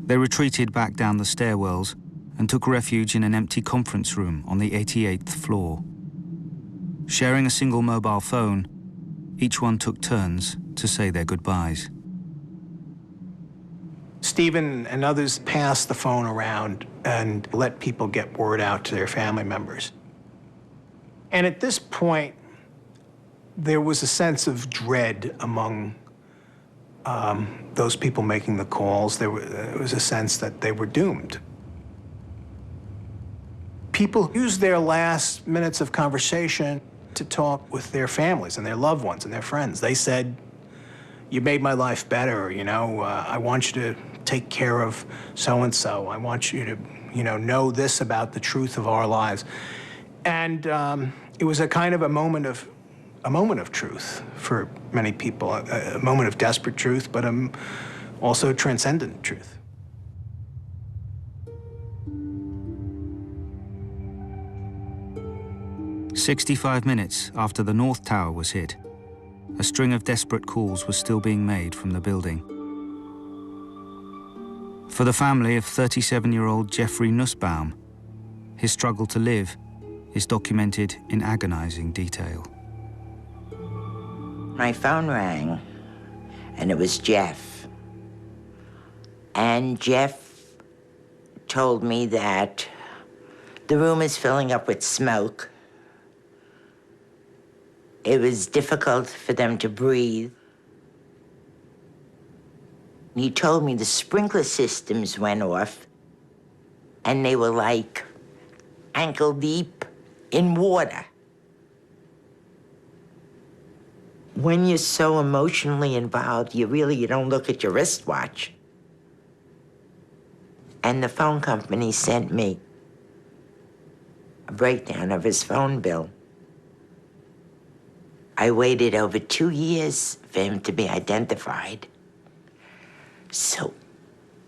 They retreated back down the stairwells and took refuge in an empty conference room on the 88th floor. Sharing a single mobile phone, each one took turns to say their goodbyes. Stephen and others passed the phone around and let people get word out to their family members. And at this point, there was a sense of dread among those people making the calls. There was a sense that they were doomed. People used their last minutes of conversation to talk with their families and their loved ones and their friends. They said, you made my life better, I want you to take care of so-and-so. I want you to, know this about the truth of our lives. And it was a kind of a moment of truth for many people, a moment of desperate truth, but also transcendent truth. "65 minutes after the North Tower was hit, a string of desperate calls was still being made from the building. For the family of 37-year-old Jeffrey Nussbaum, his struggle to live is documented in agonizing detail. My phone rang, and it was Jeff. And Jeff told me that the room is filling up with smoke. It was difficult for them to breathe. He told me the sprinkler systems went off, and they were like ankle deep in water. When you're so emotionally involved, you don't look at your wristwatch. And the phone company sent me a breakdown of his phone bill. I waited over 2 years for him to be identified. So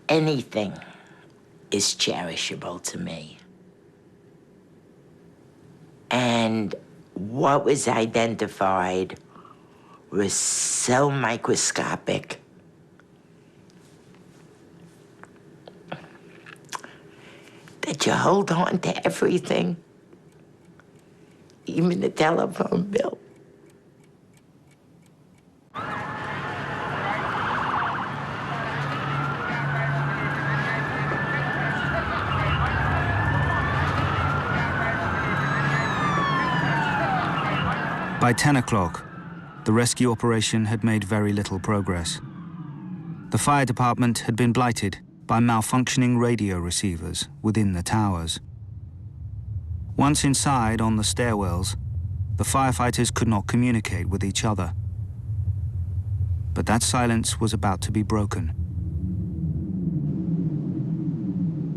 anything is cherishable to me. And what was identified was so microscopic. That you hold on to everything, even the telephone bill. By 10 o'clock, the rescue operation had made very little progress. The fire department had been blighted by malfunctioning radio receivers within the towers. Once inside on the stairwells, the firefighters could not communicate with each other. But that silence was about to be broken.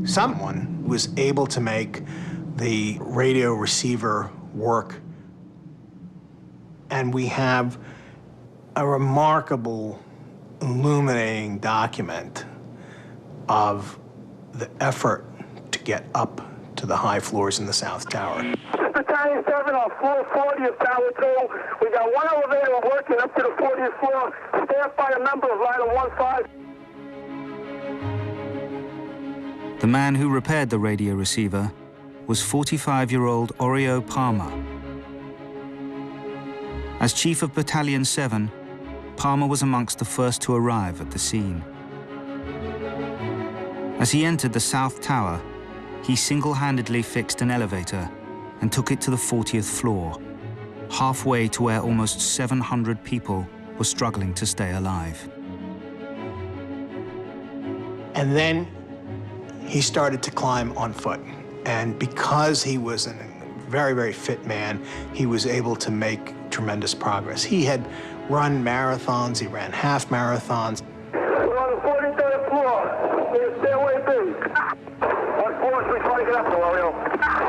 Someone was able to make the radio receiver work. And we have a remarkable, illuminating document of the effort to get up to the high floors in the South Tower. Battalion 7 on floor 40 of Tower 2. We got one elevator working up to the 40th floor, staffed by a member of Line 15. The man who repaired the radio receiver was 45-year-old Oreo Palmer. As Chief of Battalion 7, Palmer was amongst the first to arrive at the scene. As he entered the South Tower, he single-handedly fixed an elevator and took it to the 40th floor, halfway to where almost 700 people were struggling to stay alive. And then he started to climb on foot. And because he was a very, very fit man, he was able to make tremendous progress. He had run marathons, he ran half marathons. We're on the 43rd floor. There's stairway B. What floor is we trying to get up to, Oreo?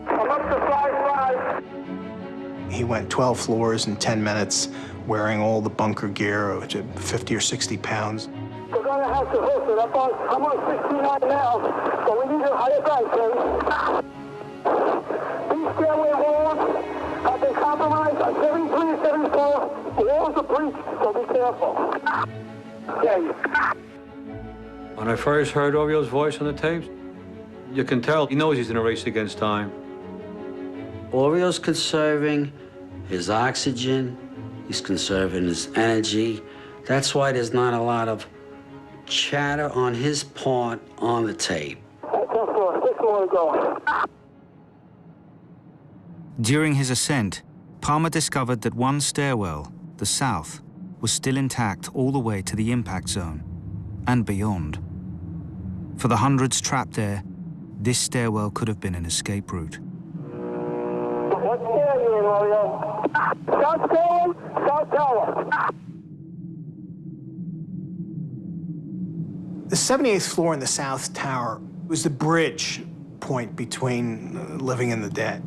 I'm up to 5'5". He went 12 floors in 10 minutes, wearing all the bunker gear, which is 50 or 60 pounds. We're going to have to hook it. I'm on 69 now, so we need a higher ground, please. These stairway walls have been compromised on 73 and 74. The walls are breached, so be careful. Okay. When I first heard Oreo's voice on the tapes, you can tell he knows he's in a race against time. Oreo's conserving his oxygen, he's conserving his energy. That's why there's not a lot of chatter on his part on the tape. 6 more to go. During his ascent, Palmer discovered that one stairwell, the south, was still intact all the way to the impact zone and beyond. For the hundreds trapped there, this stairwell could have been an escape route. What stair are you in, Oreo? South Tower, South Tower. The 78th floor in the South Tower was the bridge point between living and the dead.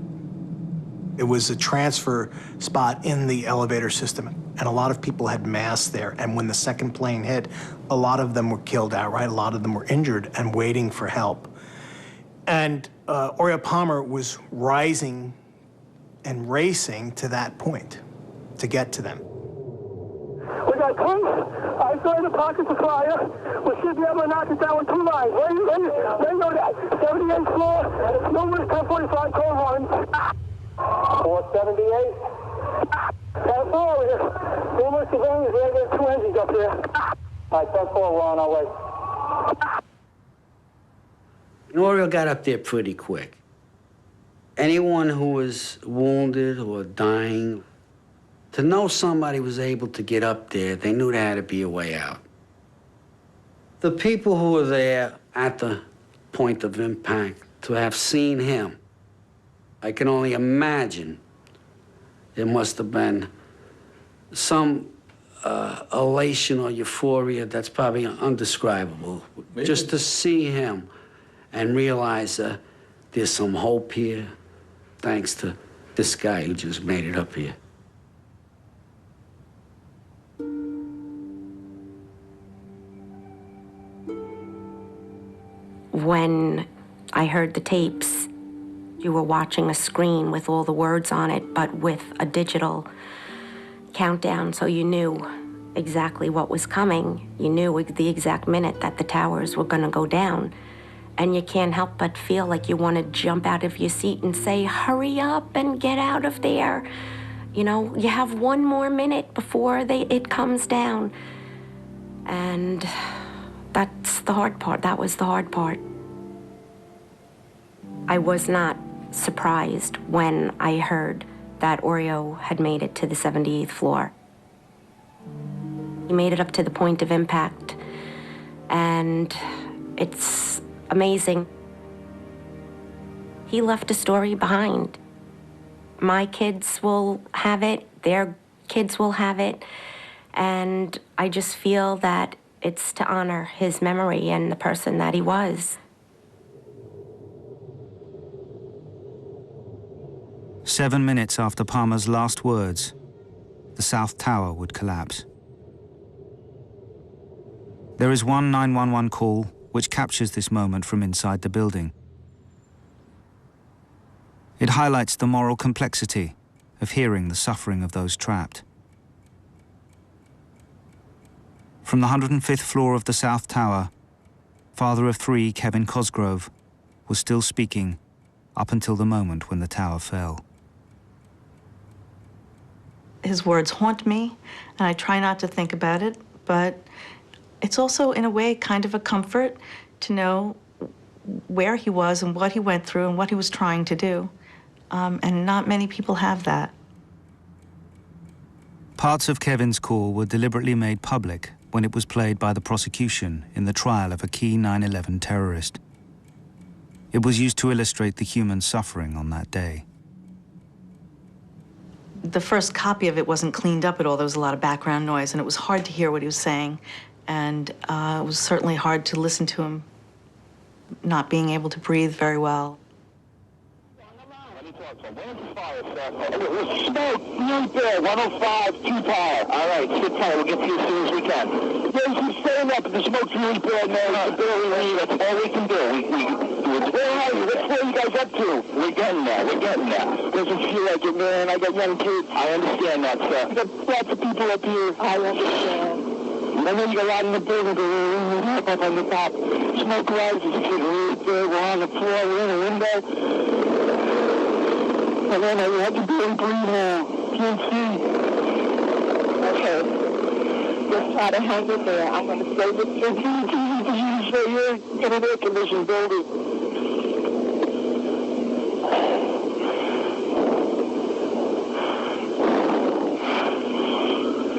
It was a transfer spot in the elevator system, and a lot of people had mass there. And when the second plane hit, a lot of them were killed outright, a lot of them were injured and waiting for help. And Oreo Palmer was rising and racing to that point to get to them. We got two isolated pockets of fire. We should be able to knock it down with 2 lines. Where you know that? 78th floor, numerous 1045 code lines. 478. That's all here. Numerous civilians there. There's 2 engines up there. All right, 10-4, we're on our way. Oreo got up there pretty quick. Anyone who was wounded or dying, to know somebody was able to get up there, they knew there had to be a way out. The people who were there at the point of impact, to have seen him, I can only imagine there must have been some elation or euphoria that's probably undescribable. Maybe. Just to see him and realize there's some hope here, thanks to this guy who just made it up here. When I heard the tapes, you were watching a screen with all the words on it, but with a digital countdown, so you knew exactly what was coming. You knew the exact minute that the towers were going to go down. And you can't help but feel like you want to jump out of your seat and say, hurry up and get out of there. You know, you have one more minute before it comes down. And that's the hard part. That was the hard part. I was not surprised when I heard that Oreo had made it to the 78th floor. He made it up to the point of impact, and it's amazing. He left a story behind. My kids will have it, their kids will have it, and I just feel that it's to honor his memory and the person that he was. 7 minutes after Palmer's last words, the South Tower would collapse. There is one 911 call which captures this moment from inside the building. It highlights the moral complexity of hearing the suffering of those trapped. From the 105th floor of the South Tower, father of 3, Kevin Cosgrove, was still speaking up until the moment when the tower fell. His words haunt me, and I try not to think about it, but it's also, in a way, kind of a comfort to know where he was and what he went through and what he was trying to do. And not many people have that. Parts of Kevin's call were deliberately made public when it was played by the prosecution in the trial of a key 9/11 terrorist. It was used to illustrate the human suffering on that day. The first copy of it wasn't cleaned up at all. There was a lot of background noise, and it was hard to hear what he was saying. And it was certainly hard to listen to him not being able to breathe very well. Smoke, right there, 105, 2 power. All right, sit tight. We'll get to you as soon as we can. There's some staying up, but the smoke's really bad, man. We can barely read. That's all we can do. Where are you? Where are you guys up to? We're getting there. We're getting there. Doesn't feel like it, man. I got young kids. I understand that, sir. Got lots of people up here. I understand. I know you got a lot in the building, but we're up on the top. Smoke rises. It's really bad. We're on the floor. We're in a window. And then I had to barely breathe now. Can't see. Okay. Just try to hang in there. I'm going to stay with you. It's easy you're in an air-conditioned building.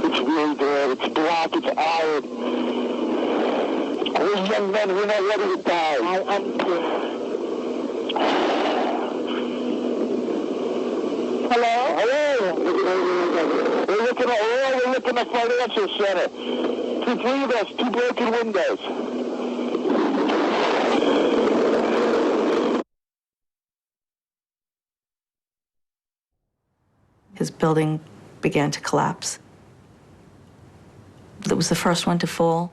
It's really bad. It's black. It's arid. We're young men. We're not ready to die. I understand. Hello? Hello? We're looking at financial center. 3 of us, 2 broken windows. His building began to collapse. It was the first one to fall.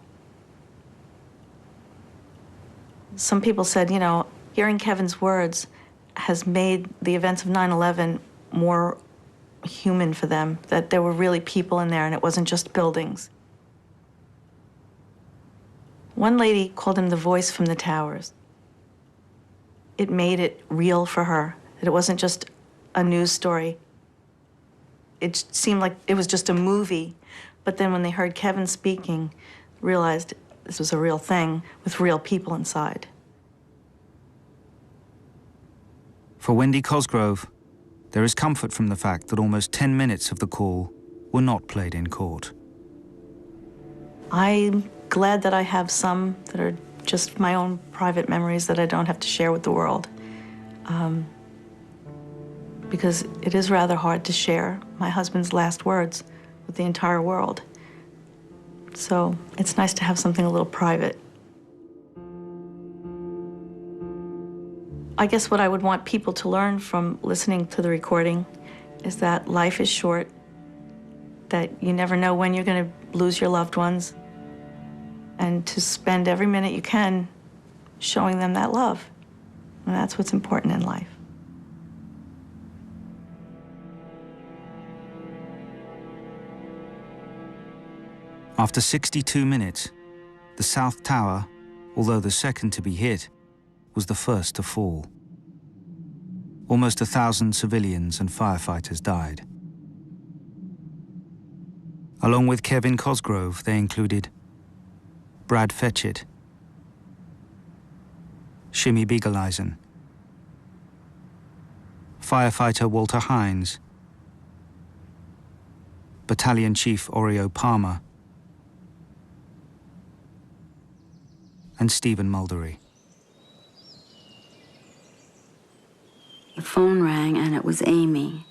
Some people said, you know, hearing Kevin's words has made the events of 9/11 more human for them, that there were really people in there and it wasn't just buildings. One lady called him the voice from the towers. It made it real for her, that it wasn't just a news story. It seemed like it was just a movie, but then when they heard Kevin speaking, realized this was a real thing with real people inside. For Wendy Cosgrove, there is comfort from the fact that almost 10 minutes of the call were not played in court. I'm glad that I have some that are just my own private memories that I don't have to share with the world. Because it is rather hard to share my husband's last words with the entire world. So it's nice to have something a little private. I guess what I would want people to learn from listening to the recording is that life is short, that you never know when you're going to lose your loved ones, and to spend every minute you can showing them that love. And that's what's important in life. After 62 minutes, the South Tower, although the second to be hit, was the first to fall. Almost 1,000 civilians and firefighters died. Along with Kevin Cosgrove, they included Brad Fetchit, Shimmy Beageleisen, firefighter Walter Hines, Battalion Chief Oreo Palmer, and Stephen Muldery. The phone rang, and it was Amy,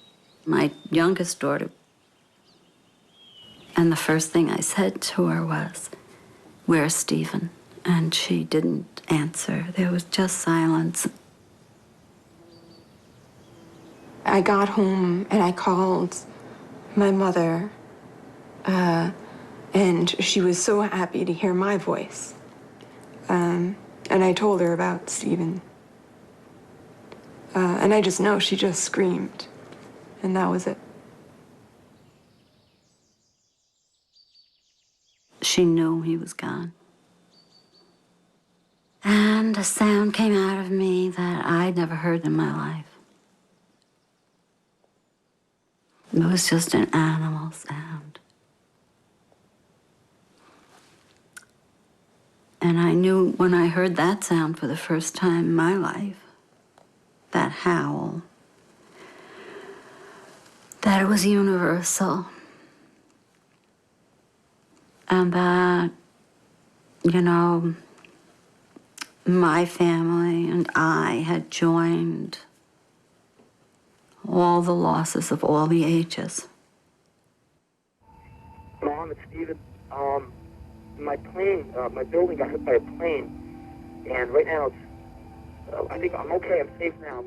my youngest daughter. And the first thing I said to her was, "Where's Stephen?" And she didn't answer. There was just silence. I got home and I called my mother, and she was so happy to hear my voice. And I told her about Stephen. And I just know she just screamed, and that was it. She knew he was gone. And a sound came out of me that I'd never heard in my life. It was just an animal sound. And I knew when I heard that sound for the first time in my life, that howl, that it was universal. And that, you know, my family and I had joined all the losses of all the ages. Mom, it's Stephen. My plane, my building got hit by a plane, and right now it's, I think I'm okay, I'm safe now.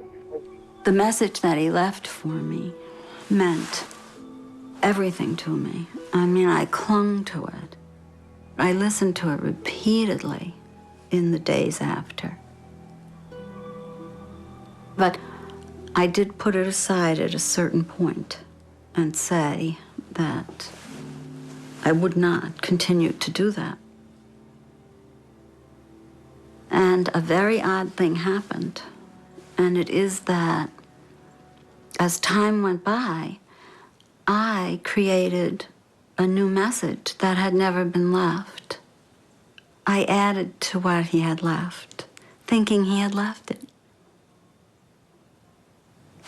The message that he left for me meant everything to me. I mean, I clung to it. I listened to it repeatedly in the days after. But I did put it aside at a certain point and say that I would not continue to do that. And a very odd thing happened, and it is that as time went by, I created a new message that had never been left. I added to what he had left, thinking he had left it.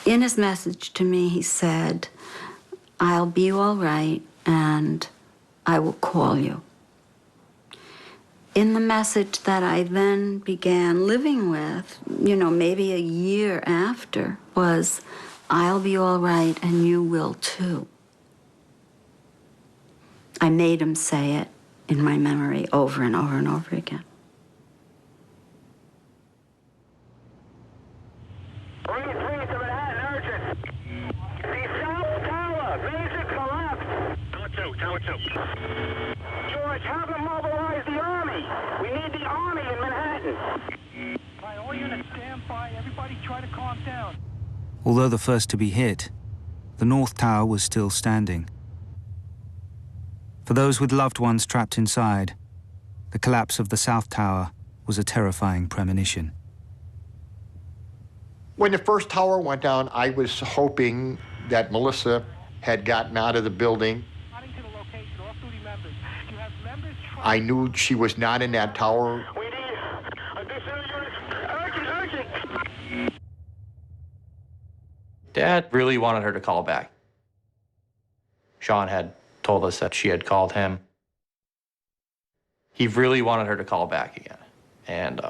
In his message to me, he said, "I'll be all right, and I will call you." In the message that I then began living with, you know, maybe a year after, was, "I'll be all right, and you will too." I made him say it in my memory over and over and over again. Tower 2. George, have them mobilize the Army. We need the Army in Manhattan. All right, all units stand by. Everybody try to calm down. Although the first to be hit, the North Tower was still standing. For those with loved ones trapped inside, the collapse of the South Tower was a terrifying premonition. When the first tower went down, I was hoping that Melissa had gotten out of the building. I knew she was not in that tower. We need additional units. Urgent. Dad really wanted her to call back. Sean had told us that she had called him. He really wanted her to call back again. And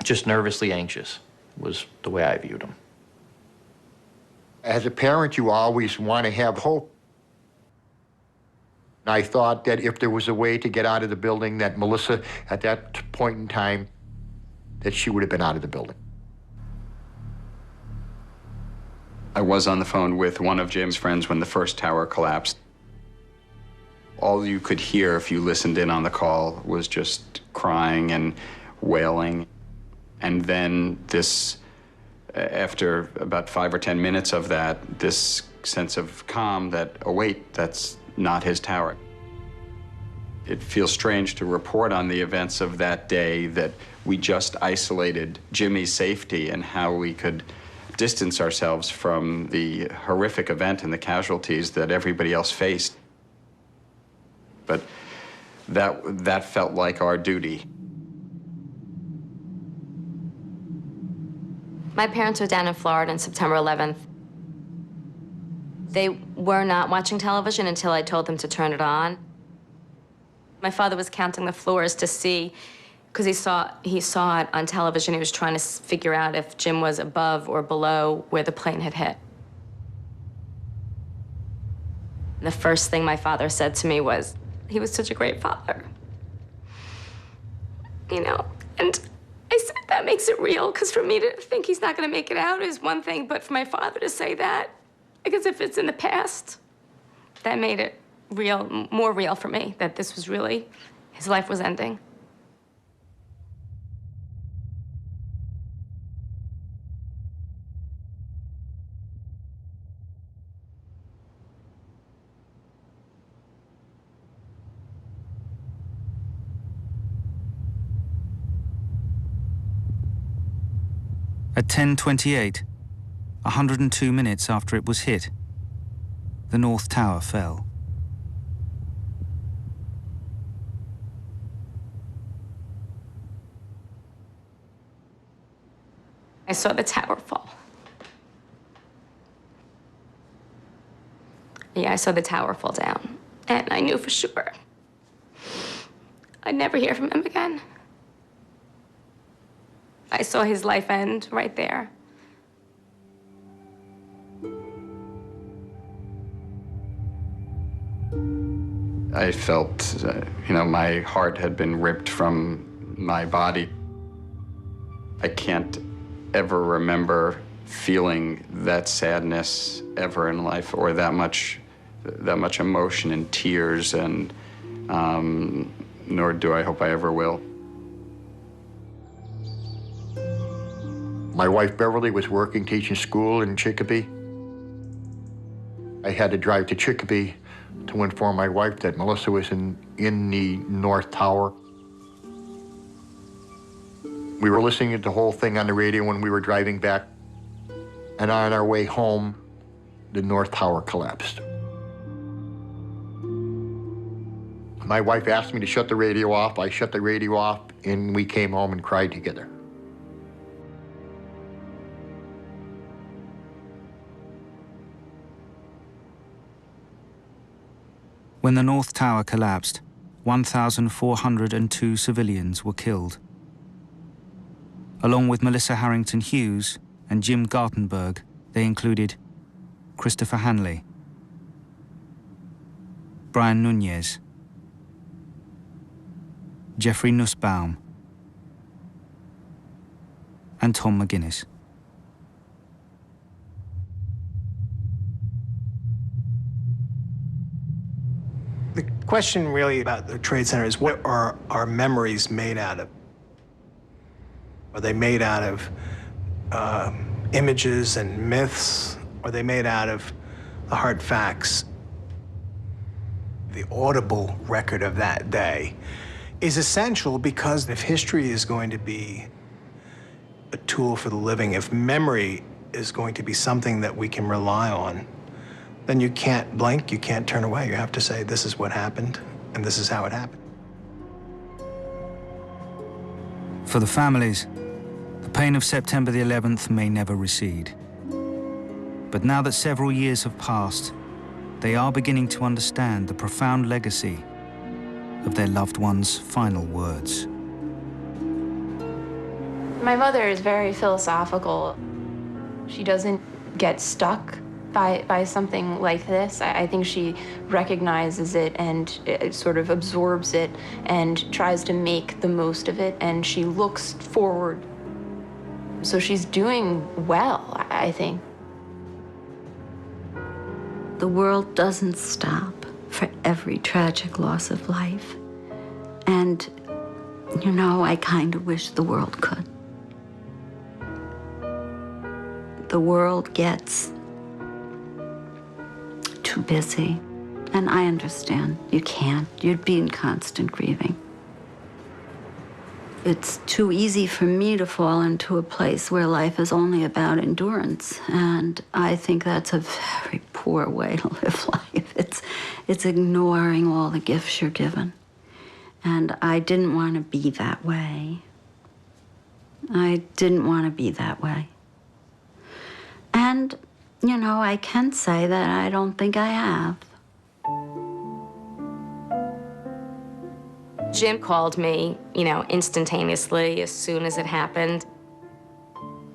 just nervously anxious was the way I viewed him. As a parent, you always want to have hope. I thought that if there was a way to get out of the building, that Melissa, at that point in time, that she would have been out of the building. I was on the phone with one of Jim's friends when the first tower collapsed. All you could hear if you listened in on the call was just crying and wailing. And then this, after about 5 or 10 minutes of that, this sense of calm that, oh wait, that's not his tower. It feels strange to report on the events of that day, that we just isolated Jimmy's safety and how we could distance ourselves from the horrific event and the casualties that everybody else faced. But that felt like our duty. My parents were down in Florida on September 11th. They were not watching television until I told them to turn it on. My father was counting the floors to see, because he saw it on television. He was trying to figure out if Jim was above or below where the plane had hit. The first thing my father said to me was, he was such a great father. You know, and I said, that makes it real, because for me to think he's not going to make it out is one thing, but for my father to say that, because if it's in the past, that made it real, more real for me, that this was really, his life was ending. At 10:28, 102 minutes after it was hit, the North Tower fell. I saw the tower fall. Yeah, I saw the tower fall down, and I knew for sure I'd never hear from him again. I saw his life end right there. I felt, my heart had been ripped from my body. I can't ever remember feeling that sadness ever in life, or that much emotion and tears, and nor do I hope I ever will. My wife Beverly was working, teaching school in Chicopee. I had to drive to Chicopee to inform my wife that Melissa was in the North Tower. We were listening to the whole thing on the radio when we were driving back, and on our way home, the North Tower collapsed. My wife asked me to shut the radio off. I shut the radio off, and we came home and cried together. When the North Tower collapsed, 1,402 civilians were killed. Along with Melissa Harrington Hughes and Jim Gartenberg, they included Christopher Hanley, Brian Nunez, Jeffrey Nussbaum, and Tom McGuinness. The question really about the Trade Center is, what are our memories made out of? Are they made out of images and myths? Are they made out of the hard facts? The audible record of that day is essential, because if history is going to be a tool for the living, if memory is going to be something that we can rely on, then you can't blink, you can't turn away. You have to say, this is what happened, and this is how it happened. For the families, the pain of September the 11th may never recede. But now that several years have passed, they are beginning to understand the profound legacy of their loved ones' final words. My mother is very philosophical. She doesn't get stuck by something like this. I think she recognizes it and it sort of absorbs it and tries to make the most of it, and she looks forward. So she's doing well, I think. The world doesn't stop for every tragic loss of life. And, I kind of wish the world could. The world gets too busy And I understand. You can't. You'd be in constant grieving. It's too easy for me to fall into a place where life is only about endurance. And I think that's a very poor way to live life. It's ignoring all the gifts you're given. And I didn't want to be that way. I didn't want to be that way. And, you know, I can say that I don't think I have. Jim called me, you know, instantaneously as soon as it happened.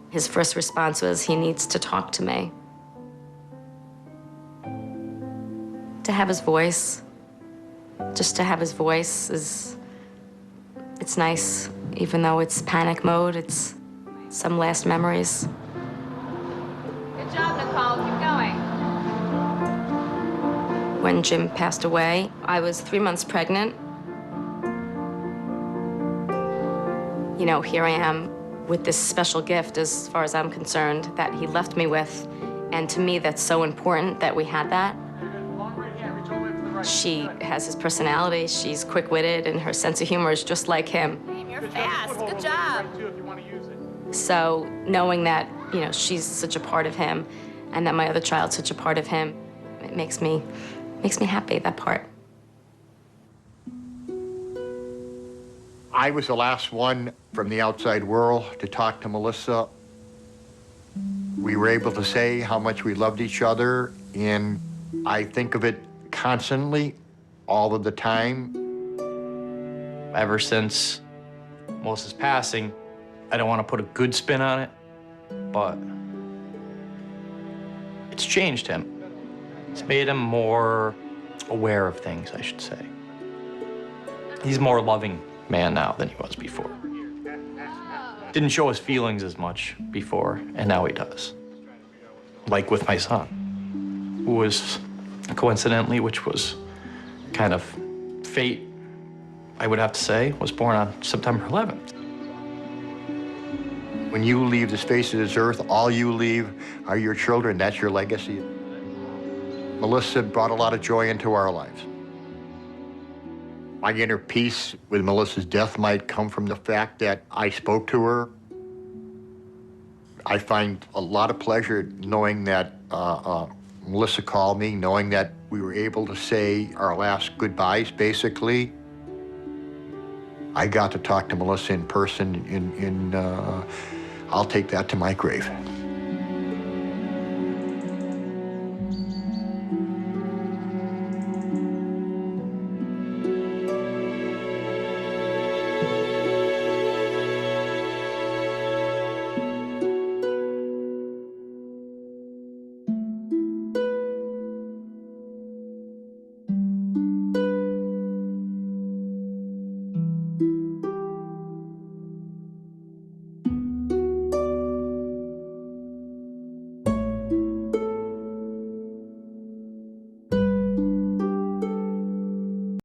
His first response was, he needs to talk to me. To have his voice, just to have his voice it's nice. Even though it's panic mode, it's some last memories. Good job, Nicole. Keep going. When Jim passed away, I was 3 months pregnant. You know, here I am with this special gift, as far as I'm concerned, that he left me with. And to me, that's so important that we had that. She has his personality, she's quick-witted, and her sense of humor is just like him. You're fast. Good job. So knowing that, you know, she's such a part of him, and that my other child's such a part of him, it makes me happy, that part. I was the last one from the outside world to talk to Melissa. We were able to say how much we loved each other, and I think of it constantly, all of the time. Ever since Melissa's passing, I don't want to put a good spin on it, but it's changed him. It's made him more aware of things, I should say. He's a more loving man now than he was before. Didn't show his feelings as much before, and now he does. Like with my son, who was, coincidentally, which was kind of fate, I would have to say, was born on September 11th. When you leave the space of this earth, all you leave are your children. That's your legacy. Melissa brought a lot of joy into our lives. My inner peace with Melissa's death might come from the fact that I spoke to her. I find a lot of pleasure knowing that Melissa called me, knowing that we were able to say our last goodbyes, basically. I got to talk to Melissa in person, I'll take that to my grave.